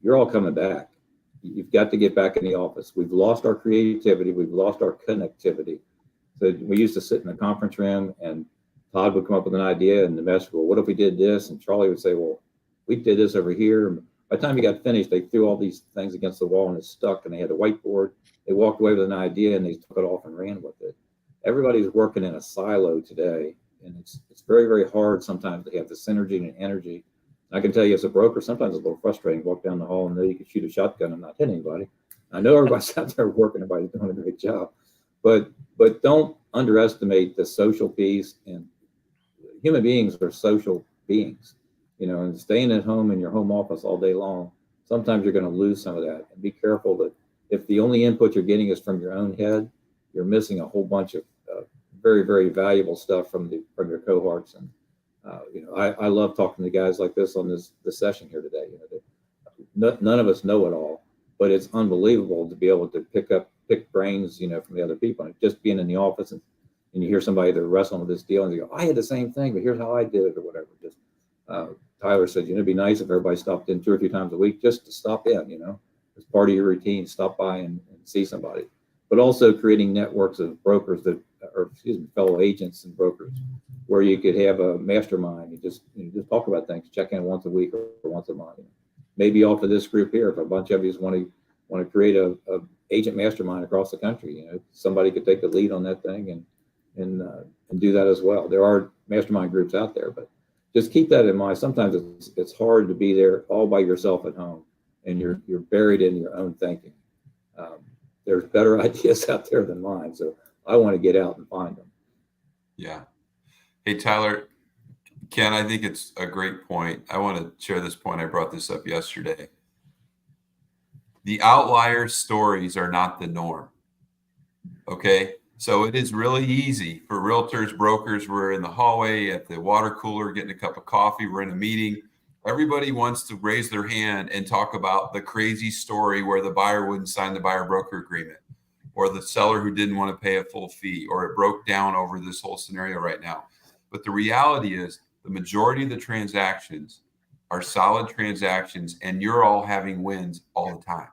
D: you're all coming back. You've got to get back in the office. We've lost our creativity. We've lost our connectivity. So we used to sit in the conference room and Todd would come up with an idea and the mess, well, what if we did this? And Charlie would say, well, we did this over here. And by the time he got finished, they threw all these things against the wall and it stuck, and they had a whiteboard. They walked away with an idea and they took it off and ran with it. Everybody's working in a silo today, and it's very, very hard sometimes to have the synergy and energy. I can tell you as a broker, sometimes it's a little frustrating to walk down the hall and know you can shoot a shotgun and not hit anybody. I know everybody's out there working, everybody's doing a great job, but don't underestimate the social piece. And human beings are social beings, and staying at home in your home office all day long, sometimes you're going to lose some of that. And be careful that if the only input you're getting is from your own head, you're missing a whole bunch of very, very valuable stuff from your cohorts. And I love talking to guys like this on this session here today. None of us know it all, but it's unbelievable to be able to pick brains, from the other people. And just being in the office and you hear somebody that wrestling with this deal and you go, I had the same thing, but here's how I did it or whatever. Just Tyler said, it'd be nice if everybody stopped in 2 or 3 times a week just to stop in, as part of your routine, stop by and see somebody. but also creating networks of brokers fellow agents and brokers, where you could have a mastermind. You just talk about things, check in once a week or once a month. Maybe off of this group here, if a bunch of you want to create a agent mastermind across the country, somebody could take the lead on that thing and do that as well. There are mastermind groups out there, but just keep that in mind. Sometimes it's hard to be there all by yourself at home, and you're buried in your own thinking. There's better ideas out there than mine, so I want to get out and find them.
E: Yeah. Hey, Tyler, Ken, I think it's a great point. I want to share this point. I brought this up yesterday. The outlier stories are not the norm. Okay. So it is really easy for realtors, brokers. We're in the hallway at the water cooler, getting a cup of coffee. We're in a meeting. Everybody wants to raise their hand and talk about the crazy story where the buyer wouldn't sign the buyer broker agreement, or the seller who didn't want to pay a full fee, or it broke down over this whole scenario right now. But the reality is the majority of the transactions are solid transactions, and you're all having wins all the time.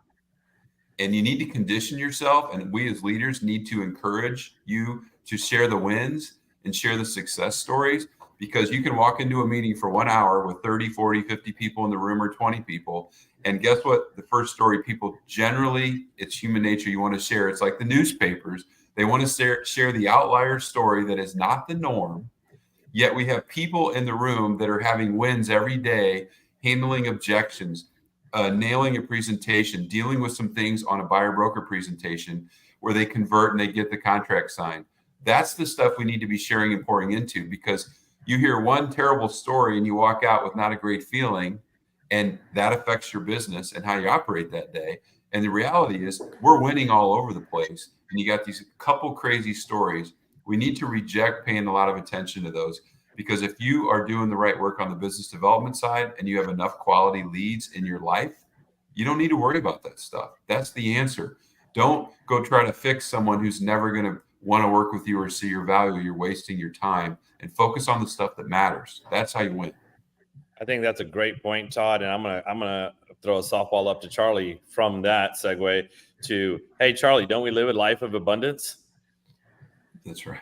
E: And you need to condition yourself, and we as leaders need to encourage you to share the wins and share the success stories, because you can walk into a meeting for 1 hour with 30, 40, 50 people in the room, or 20 people. And guess what? The first story people generally, it's human nature. You want to share. It's like the newspapers. They want to share the outlier story that is not the norm. Yet we have people in the room that are having wins every day, handling objections, nailing a presentation, dealing with some things on a buyer broker presentation where they convert and they get the contract signed. That's the stuff we need to be sharing and pouring into, because you hear one terrible story and you walk out with not a great feeling, and that affects your business and how you operate that day. And the reality is we're winning all over the place, and you got these couple crazy stories. We need to reject paying a lot of attention to those, because if you are doing the right work on the business development side and you have enough quality leads in your life, you don't need to worry about that stuff. That's the answer. Don't go try to fix someone who's never going to want to work with you or see your value. You're wasting your time, and focus on the stuff that matters. That's how you win.
B: I think that's a great point, Todd. And I'm gonna throw a softball up to Charlie from that segue to, hey, Charlie, don't we live a life of abundance?
E: That's right.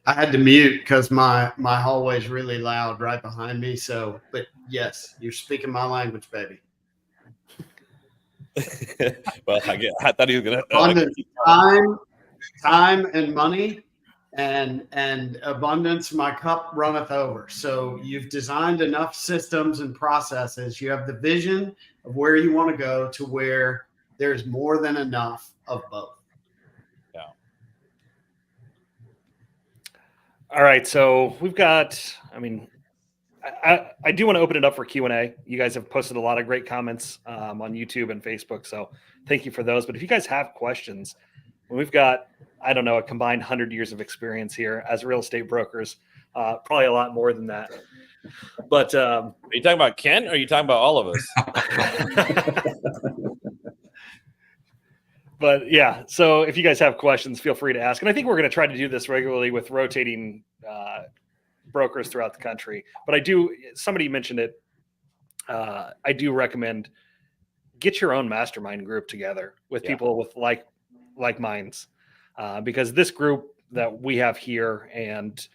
C: I had to mute because my hallway is really loud right behind me. So, but yes, you're speaking my language, baby.
B: Well, I thought he was gonna
C: Abundance, time and money, and abundance. My cup runneth over. So you've designed enough systems and processes. You have the vision of where you want to go to where there's more than enough of both.
A: All right, so we've got, I do want to open it up for Q&A. You guys have posted a lot of great comments on YouTube and Facebook, so thank you for those. But if you guys have questions, we've got, I don't know, a combined 100 years of experience here as real estate brokers, probably a lot more than that. But
B: are you talking about Ken, or are you talking about all of us?
A: But yeah, so if you guys have questions, feel free to ask. And I think we're going to try to do this regularly with rotating brokers throughout the country. But somebody mentioned it. I do recommend get your own mastermind group together with people with like minds, because this group that we have here, and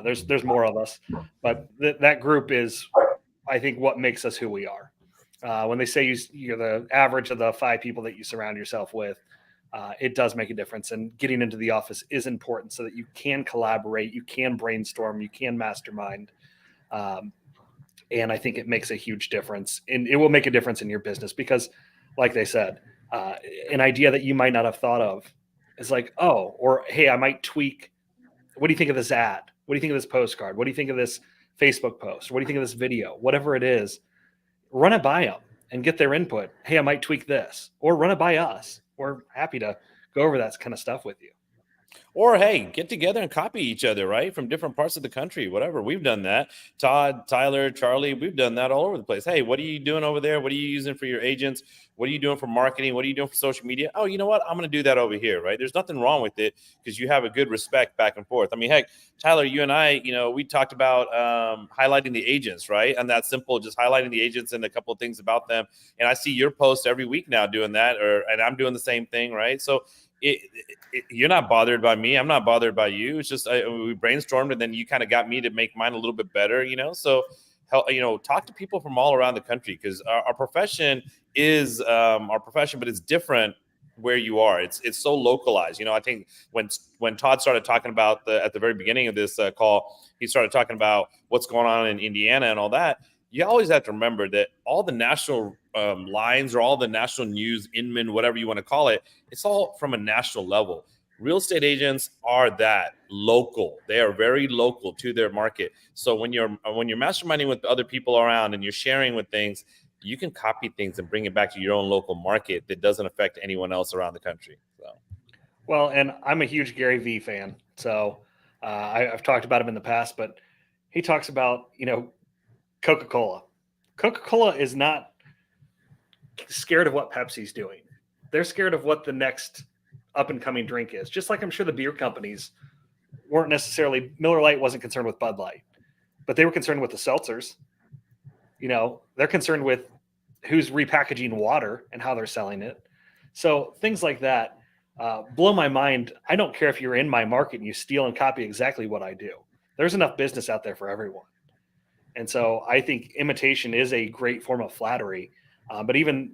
A: there's more of us, but that group is, I think, what makes us who we are. When they say you're the average of the 5 people that you surround yourself with, it does make a difference. And getting into the office is important so that you can collaborate, you can brainstorm, you can mastermind. And I think it makes a huge difference. And it will make a difference in your business because, like they said, an idea that you might not have thought of is like, oh, or hey, I might tweak. What do you think of this ad? What do you think of this postcard? What do you think of this Facebook post? What do you think of this video? Whatever it is, run it by them and get their input. Hey, I might tweak this, or run it by us. We're happy to go over that kind of stuff with you.
B: Or hey, get together and copy each other, right? From different parts of the country, whatever. We've done that. Todd, Tyler, Charlie, we've done that all over the place. Hey, what are you doing over there? What are you using for your agents? What are you doing for marketing? What are you doing for social media? Oh, you know what? I'm going to do that over here, right? There's nothing wrong with it because you have a good respect back and forth. I mean, heck, Tyler, you and I, we talked about highlighting the agents, right? And that's simple, just highlighting the agents and a couple of things about them. And I see your posts every week now doing that, and I'm doing the same thing, right? So you're not bothered by me. I'm not bothered by you. It's just we brainstormed, and then you kind of got me to make mine a little bit better, So, talk to people from all around the country because our profession is our profession, but it's different where you are. It's so localized. I think when Todd started talking about at the very beginning of this call, he started talking about what's going on in Indiana and all that. You always have to remember that all the national lines or all the national news, Inman, whatever you want to call it, it's all from a national level. Real estate agents are that local. They are very local to their market. So when you're masterminding with other people around and you're sharing with things, you can copy things and bring it back to your own local market that doesn't affect anyone else around the country. So,
A: well, and I'm a huge Gary Vee fan. So I've talked about him in the past, but he talks about, Coca-Cola. Coca-Cola is not scared of what Pepsi's doing. They're scared of what the next up-and-coming drink is. Just like I'm sure the beer companies weren't necessarily – Miller Lite wasn't concerned with Bud Light, but they were concerned with the seltzers. They're concerned with who's repackaging water and how they're selling it. So things like that blow my mind. I don't care if you're in my market and you steal and copy exactly what I do. There's enough business out there for everyone. And so I think imitation is a great form of flattery. But even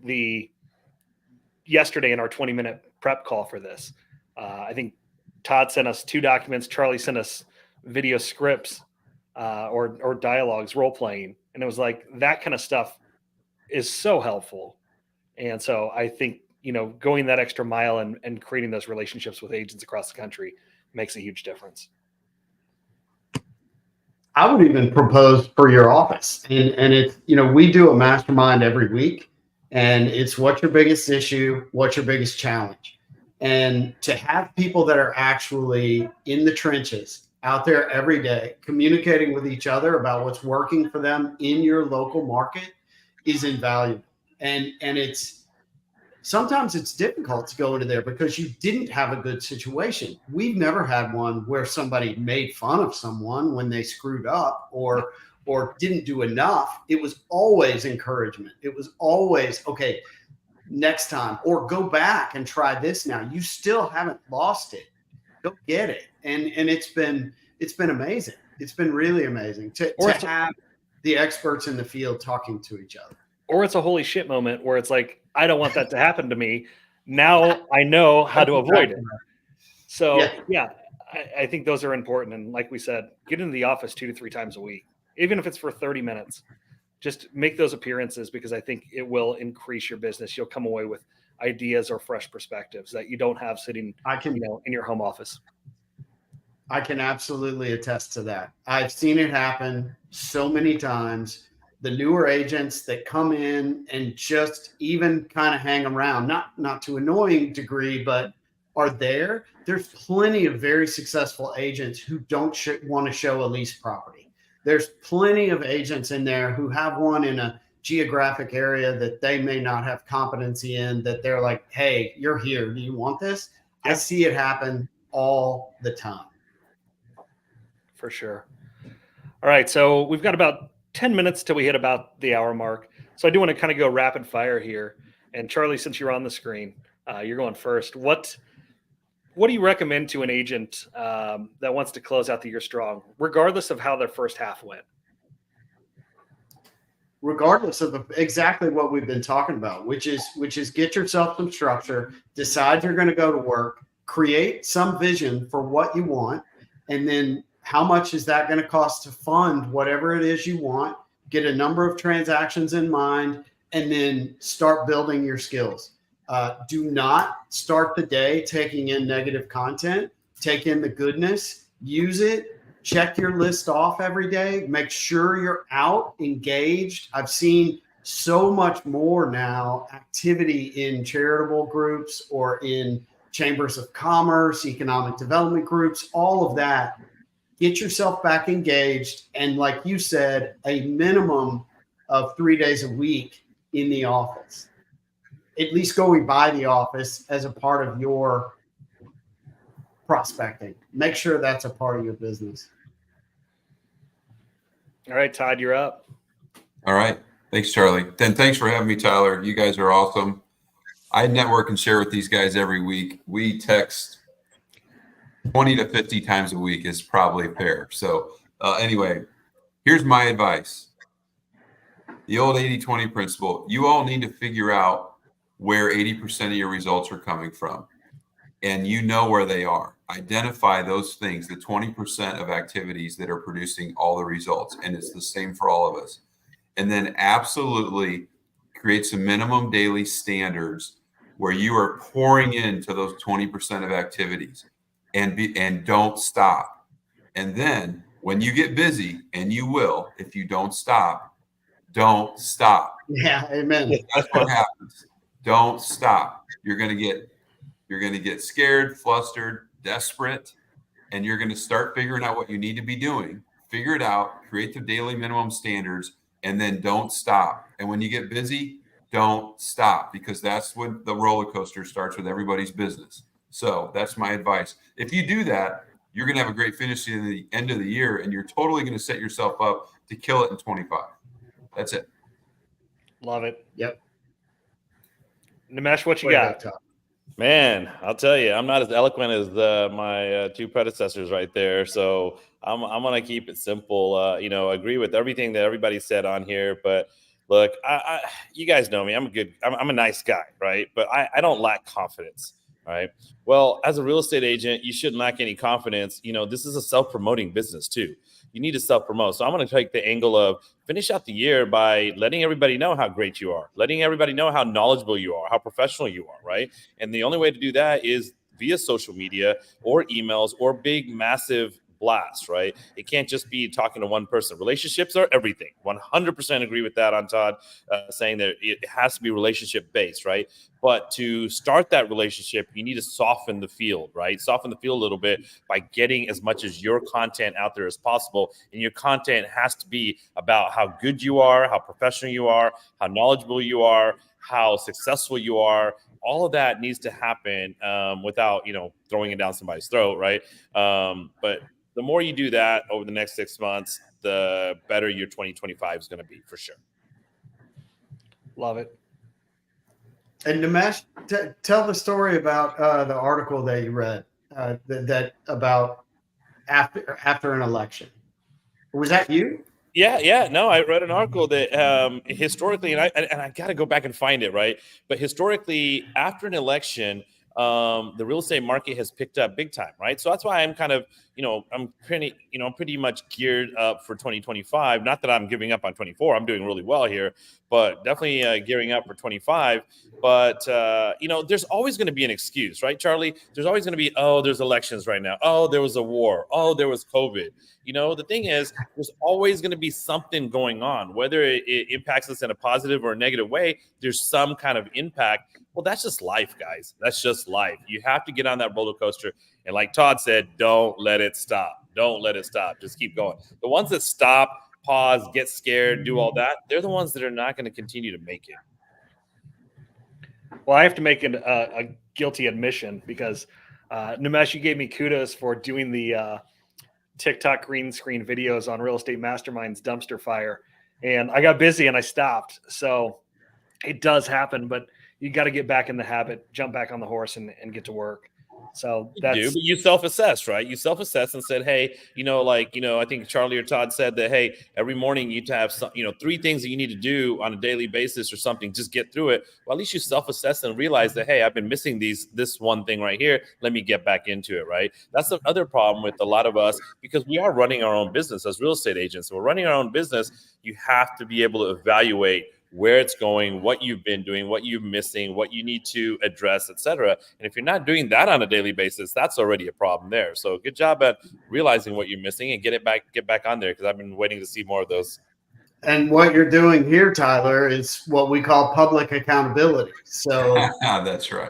A: yesterday in our 20-minute prep call for this, I think Todd sent us 2 documents. Charlie sent us video scripts or dialogues, role playing. And it was like that kind of stuff is so helpful. And so I think, going that extra mile and creating those relationships with agents across the country makes a huge difference.
C: I would even propose for your office. And it's, we do a mastermind every week, and it's what's your biggest issue? What's your biggest challenge? And to have people that are actually in the trenches out there every day, communicating with each other about what's working for them in your local market is invaluable. And sometimes it's difficult to go into there because you didn't have a good situation. We've never had one where somebody made fun of someone when they screwed up or didn't do enough. It was always encouragement. It was always, okay, next time, or go back and try this now. You still haven't lost it. Go get it. And it's been amazing. It's been really amazing to have the experts in the field talking to each other.
A: Or it's a holy shit moment where it's like, I don't want that to happen to me. Now I know how to avoid it. So yeah, I think those are important. And like we said, get into the office 2 to 3 times a week, even if it's for 30 minutes. Just make those appearances because I think it will increase your business. You'll come away with ideas or fresh perspectives that you don't have sitting in your home office.
C: I can absolutely attest to that. I've seen it happen so many times. The newer agents that come in and just even kind of hang around, not to an annoying degree, but are there. There's plenty of very successful agents who don't want to show a lease property. There's plenty of agents in there who have one in a geographic area that they may not have competency in, that they're like, hey, you're here. Do you want this? I see it happen all the time.
A: For sure. All right. So we've got about 10 minutes till we hit about the hour mark. So I do want to kind of go rapid fire here. And Charlie, since you're on the screen, you're going first. What do you recommend to an agent that wants to close out the year strong, regardless of how their first half went?
C: Regardless of exactly what we've been talking about, which is get yourself some structure, decide you're going to go to work, create some vision for what you want, and then how much is that going to cost to fund whatever it is you want, get a number of transactions in mind, and then start building your skills. Do not start the day taking in negative content. Take in the goodness, use it, check your list off every day, make sure you're out, engaged. I've seen so much more now activity in charitable groups or in chambers of commerce, economic development groups, all of that. Get yourself back engaged. And like you said, a minimum of 3 days a week in the office, at least going by the office as a part of your prospecting. Make sure that's a part of your business.
A: All right, Todd, you're up.
E: All right. Thanks, Charlie. Then thanks for having me, Tyler. You guys are awesome. I network and share with these guys every week. We text 20 to 50 times a week is probably fair. So anyway, here's my advice. The old 80-20 principle. You all need to figure out where 80% of your results are coming from. And you know where they are. Identify those things, the 20% of activities that are producing all the results. And it's the same for all of us. And then absolutely create some minimum daily standards where you are pouring into those 20% of activities and don't stop. And then when you get busy, and you will, if you don't stop, don't stop.
C: Yeah, amen.
E: That's what happens. Don't stop. You're going to get scared, flustered, desperate, and you're going to start figuring out what you need to be doing. Figure it out, create the daily minimum standards, and then don't stop. And when you get busy, don't stop, because that's when the roller coaster starts with everybody's business. So that's my advice. If you do that, you're going to have a great finish to the end of the year, and you're totally going to set yourself up to kill it in 25. That's it.
A: Love it.
C: Yep.
A: Nimesh, what you
C: Way to
A: got?
C: go, Todd.
B: Man, I'll tell you, I'm not as eloquent as my two predecessors right there. So I'm gonna keep it simple. Agree with everything that everybody said on here. But look, you guys know me. I'm a nice guy, right? But I don't lack confidence, right? Well, as a real estate agent, you shouldn't lack any confidence. This is a self-promoting business too. You need to self-promote. So I'm going to take the angle of finish out the year by letting everybody know how great you are, letting everybody know how knowledgeable you are, how professional you are, right? And the only way to do that is via social media or emails or big, massive blasts, right? It can't just be talking to one person. Relationships are everything. 100% agree with that on Todd, saying that it has to be relationship based, right? But to start that relationship, you need to soften the field, right? Soften the field a little bit by getting as much as your content out there as possible. And your content has to be about how good you are, how professional you are, how knowledgeable you are, how successful you are. All of that needs to happen without, throwing it down somebody's throat, right? But the more you do that over the next 6 months, the better your 2025 is going to be, for sure.
A: Love it.
C: And Nimesh, tell the story about the article that you read that about after an election. Was that you?
B: Yeah. No, I read an article that historically, and I got to go back and find it, right? But historically, after an election, the real estate market has picked up big time, right? So that's why I'm kind of, I'm pretty much geared up for 2025. Not that I'm giving up on 24. I'm doing really well here, but definitely gearing up for 25. But, there's always going to be an excuse, right, Charlie? There's always going to be, there's elections right now. Oh, there was a war. Oh, there was COVID. The thing is, there's always going to be something going on, whether it impacts us in a positive or a negative way. There's some kind of impact. Well, that's just life, guys. That's just life. You have to get on that roller coaster. And like Todd said, don't let it stop. Don't let it stop. Just keep going. The ones that stop, pause, get scared, do all that, they're the ones that are not going to continue to make it.
A: Well, I have to make a guilty admission because Nimesh, you gave me kudos for doing the TikTok green screen videos on Real Estate Mastermind's dumpster fire. And I got busy and I stopped. So it does happen, but you got to get back in the habit, jump back on the horse and get to work. So that's
B: but you self-assess, right? You self-assess and said, hey, I think Charlie or Todd said that, hey, every morning you have some, 3 things that you need to do on a daily basis or something, just get through it. Well, at least you self-assess and realize that, hey, I've been missing this one thing right here. Let me get back into it, right? That's the other problem with a lot of us, because we are running our own business as real estate agents. So we're running our own business. You have to be able to evaluate where it's going, what you've been doing, what you're missing, what you need to address, etc. And if you're not doing that on a daily basis, that's already a problem there. So good job at realizing what you're missing and get back on there, because I've been waiting to see more of those.
C: And what you're doing here, Tyler, is what we call public accountability. So
E: That's right.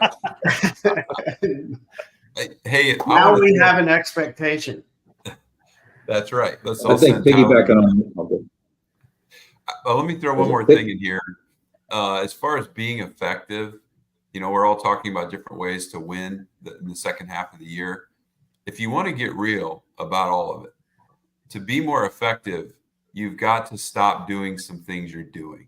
E: Hey, I
C: now
E: wanna
C: we
E: throw-
C: have an expectation.
E: That's right. Let's
D: I
E: all
D: think
E: send Tyler.
D: piggybacking on,
E: Let me throw one
D: There's a
E: more
D: big-
E: thing in here. As far as being effective, we're all talking about different ways to win in the second half of the year. If you want to get real about all of it, to be more effective, you've got to stop doing some things you're doing.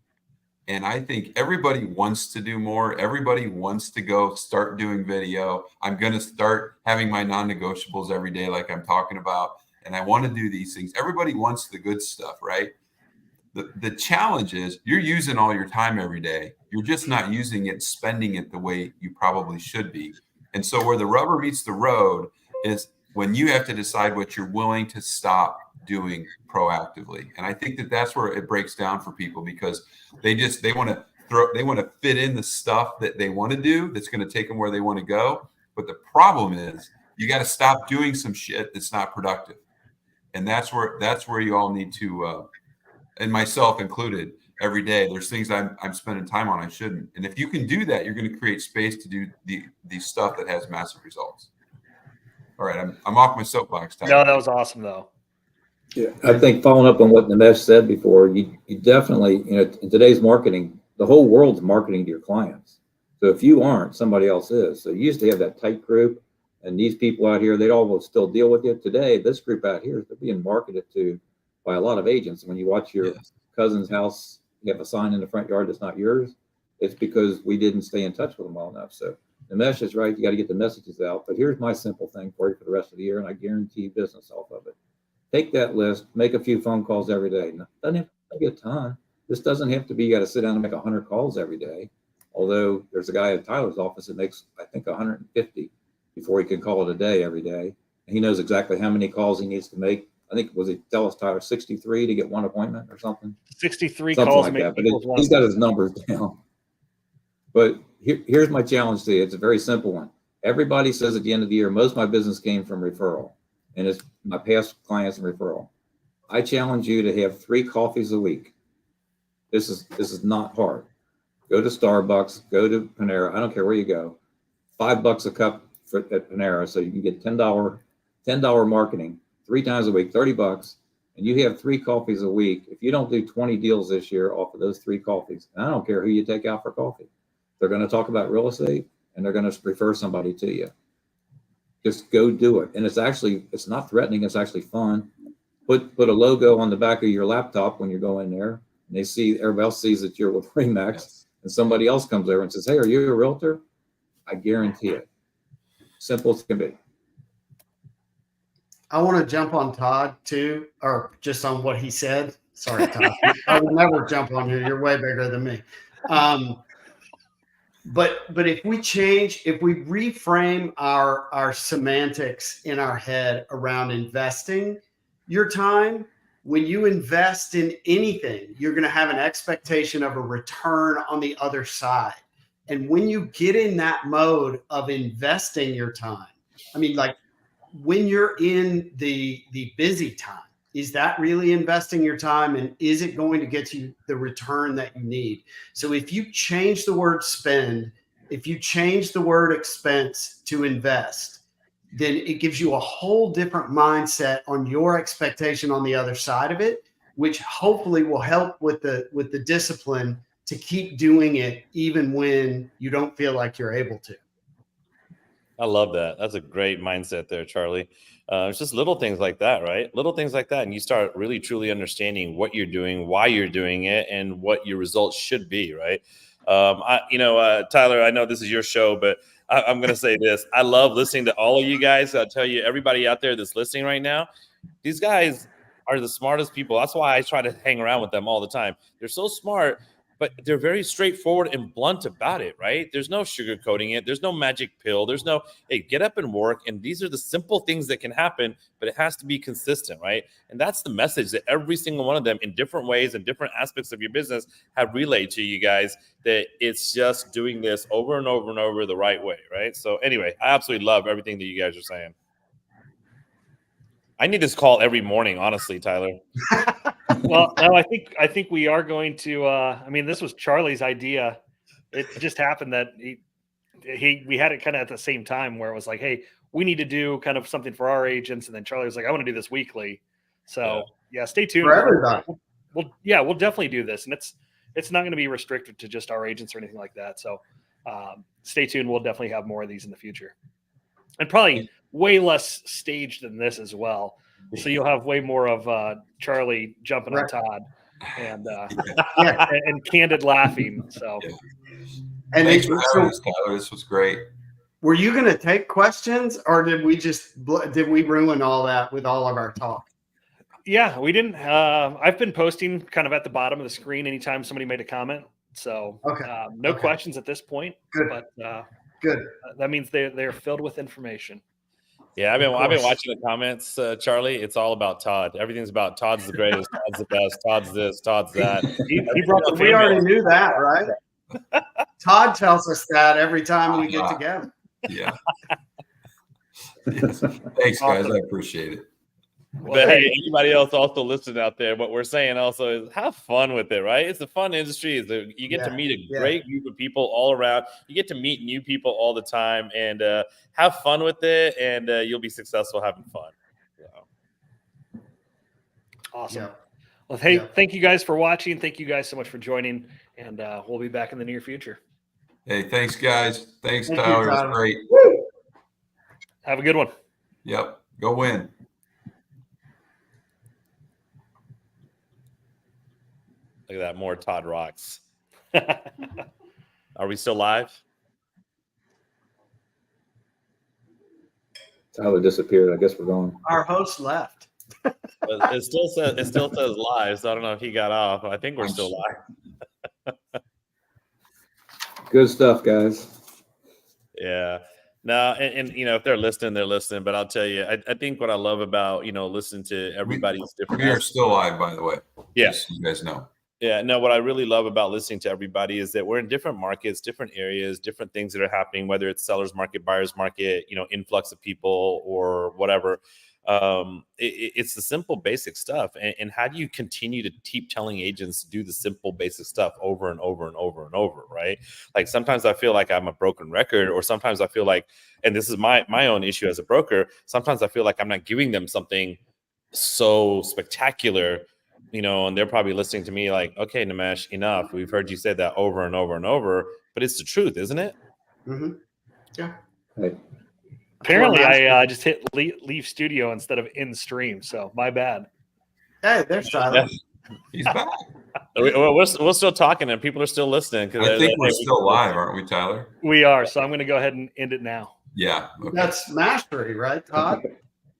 E: And I think everybody wants to do more. Everybody wants to go start doing video. I'm going to start having my non-negotiables every day, like I'm talking about. And I want to do these things. Everybody wants the good stuff, right? The challenge is you're using all your time every day. You're just not using it, spending it the way you probably should be. And so where the rubber meets the road is when you have to decide what you're willing to stop doing proactively. And I think that that's where it breaks down for people, because they want to fit in the stuff that they want to do that's going to take them where they want to go. But the problem is you got to stop doing some shit that's not productive. And that's where you all need to, and myself included, every day there's things I'm spending time on I shouldn't. And if you can do that, you're going to create space to do the stuff that has massive results. All right, I'm off my soapbox. Tyler.
A: No, that was awesome though.
D: Yeah, I think following up on what Nimesh said before, you definitely, in today's marketing, the whole world's marketing to your clients. So if you aren't, somebody else is. So you used to have that tight group, and these people out here, they'd all will still deal with you. Today, this group out here, they're being marketed to by a lot of agents. When you watch your cousin's house, you have a sign in the front yard that's not yours, it's because we didn't stay in touch with them well enough. So Nimesh is right. You got to get the messages out. But here's my simple thing for you for the rest of the year, and I guarantee you business off of it. Take that list, make a few phone calls every day. Doesn't have to be a ton. This doesn't have to be you got to sit down and make 100 calls every day. Although there's a guy at Tyler's office that makes, I think, 150 before he can call it a day every day. And he knows exactly how many calls he needs to make. I think, was he tell us, Tyler, 63 to get one appointment or something?
A: 63
D: Something
A: calls
D: like
A: make
D: that. But
A: equals one.
D: he's got his numbers down. But here's my challenge to you. It's a very simple one. Everybody says at the end of the year, most of my business came from referral, and it's my past clients and referral. I challenge you to have 3 coffees a week. This is not hard. Go to Starbucks, go to Panera. I don't care where you go. $5 a cup at Panera, so you can get $10 marketing 3 times a week, $30, and you have 3 coffees a week. If you don't do 20 deals this year off of those 3 coffees, and I don't care who you take out for coffee, they're going to talk about real estate and they're going to refer somebody to you. Just go do it. And it's not threatening. It's actually fun. Put a logo on the back of your laptop when you go in there, and everybody else sees that you're with Remax.
E: Yes.
D: And somebody else comes over and says, "Hey, are you a realtor?" I guarantee it. Simple as can be.
C: I want to jump on Todd too, or just on what he said. Sorry, Todd. I will never jump on you. You're way bigger than me. But if we reframe our semantics in our head around investing your time, when you invest in anything, you're going to have an expectation of a return on the other side. And when you get in that mode of investing your time, I mean, like when you're in the busy time, is that really investing your time, and is it going to get you the return that you need? So if you change the word spend, if you change the word expense to invest, then it gives you a whole different mindset on your expectation on the other side of it, which hopefully will help with the discipline to keep doing it even when you don't feel like you're able to.
B: I love that. That's a great mindset there, Charlie. It's just little things like that, right? Little things like that. And you start really, truly understanding what you're doing, why you're doing it, and what your results should be, right? Tyler, I know this is your show, but I'm going to say this. I love listening to all of you guys. I'll tell you, everybody out there that's listening right now, these guys are the smartest people. That's why I try to hang around with them all the time. They're so smart, but they're very straightforward and blunt about it, right? There's no sugarcoating it. There's no magic pill. There's no, hey, get up and work. And these are the simple things that can happen, but it has to be consistent, right? And that's the message that every single one of them in different ways and different aspects of your business have relayed to you guys, that it's just doing this over and over and over the right way, right? So anyway, I absolutely love everything that you guys are saying. I need this call every morning, honestly, Tyler.
A: Well, no, I think we are going to. I mean, this was Charlie's idea. It just happened that we had it kind of at the same time where it was like, hey, we need to do kind of something for our agents, and then Charlie was like, I want to do this weekly. So yeah, stay tuned
C: For everybody.
A: We'll definitely do this, and it's not going to be restricted to just our agents or anything like that. So stay tuned. We'll definitely have more of these in the future, and probably way less staged than this as well. So you'll have way more of Charlie jumping on
C: Right.
A: Todd and
C: Yeah.
A: and candid laughing. So
C: And
E: Thanks for
C: so
E: having us, Tyler. This was great.
C: were you going to take questions, or did we ruin all that with all of our talk?
A: yeah, we didn't. I've been posting kind of at the bottom of the screen anytime somebody made a comment. So
C: Okay.
A: no
C: Okay.
A: questions at this point,
C: Good.
A: but
C: Good.
A: that means they're filled with information.
B: Yeah, I've been
C: course.
B: watching the comments, Charlie. It's all about Todd. Everything's about Todd's the greatest, Todd's the best, Todd's this, Todd's that.
A: He brought the
C: We
A: fan
C: already
A: mail.
C: knew that, right? Todd tells us that every time we get
E: Uh-huh.
C: together.
E: Yeah. Yes. Thanks, guys. I appreciate it.
B: But hey, anybody else also listening out there, what we're saying also is have fun with it, right? It's a fun industry. You get to
C: Yeah,
B: meet a
C: yeah.
B: great group of people all around. You get to meet new people all the time, and have fun with it, and you'll be successful having fun. So,
A: Awesome.
C: Yeah.
A: Well, hey,
C: Yeah.
A: thank you guys for watching. Thank you guys so much for joining, and we'll be back in the near future.
E: Hey, thanks, guys. Thanks,
C: Thank you,
E: Tyler. It was
C: Tyler.
E: great.
A: Have a good one.
E: Yep. Go win.
B: look at that, more Todd rocks. Are we still live?
D: Tyler disappeared. I guess we're going.
C: Our host left.
B: It still says live, so I don't know if he got off. I think we're still live.
D: Good stuff, guys.
B: Yeah. No, and if they're listening, they're listening. But I'll tell you, I think what I love about listening to everybody's different.
E: We are still live, by the way.
B: Yeah.
E: Just so you guys know.
B: Yeah, no, what I really love about listening to everybody is that we're in different markets, different areas, different things that are happening, whether it's seller's market, buyer's market, influx of people or whatever. It's the simple, basic stuff. And how do you continue to keep telling agents to do the simple, basic stuff over and over and over and over, right? Like sometimes I feel like I'm a broken record, or sometimes I feel like, and this is my own issue as a broker, sometimes I feel like I'm not giving them something so spectacular, and they're probably listening to me like, okay, Nimesh, enough. We've heard you say that over and over and over, but it's the truth, isn't it?
C: Mm-hmm. Yeah.
D: Hey,
A: Apparently,
C: Well,
A: I just hit leave studio instead of in stream, so my bad.
C: Hey, there's Tyler.
E: He's back.
B: We're still talking and people are still listening.
E: I think we're still live, aren't we, Tyler?
A: We are, so I'm going to go ahead and end it now.
E: Yeah. Okay.
C: That's mastery, right, Todd?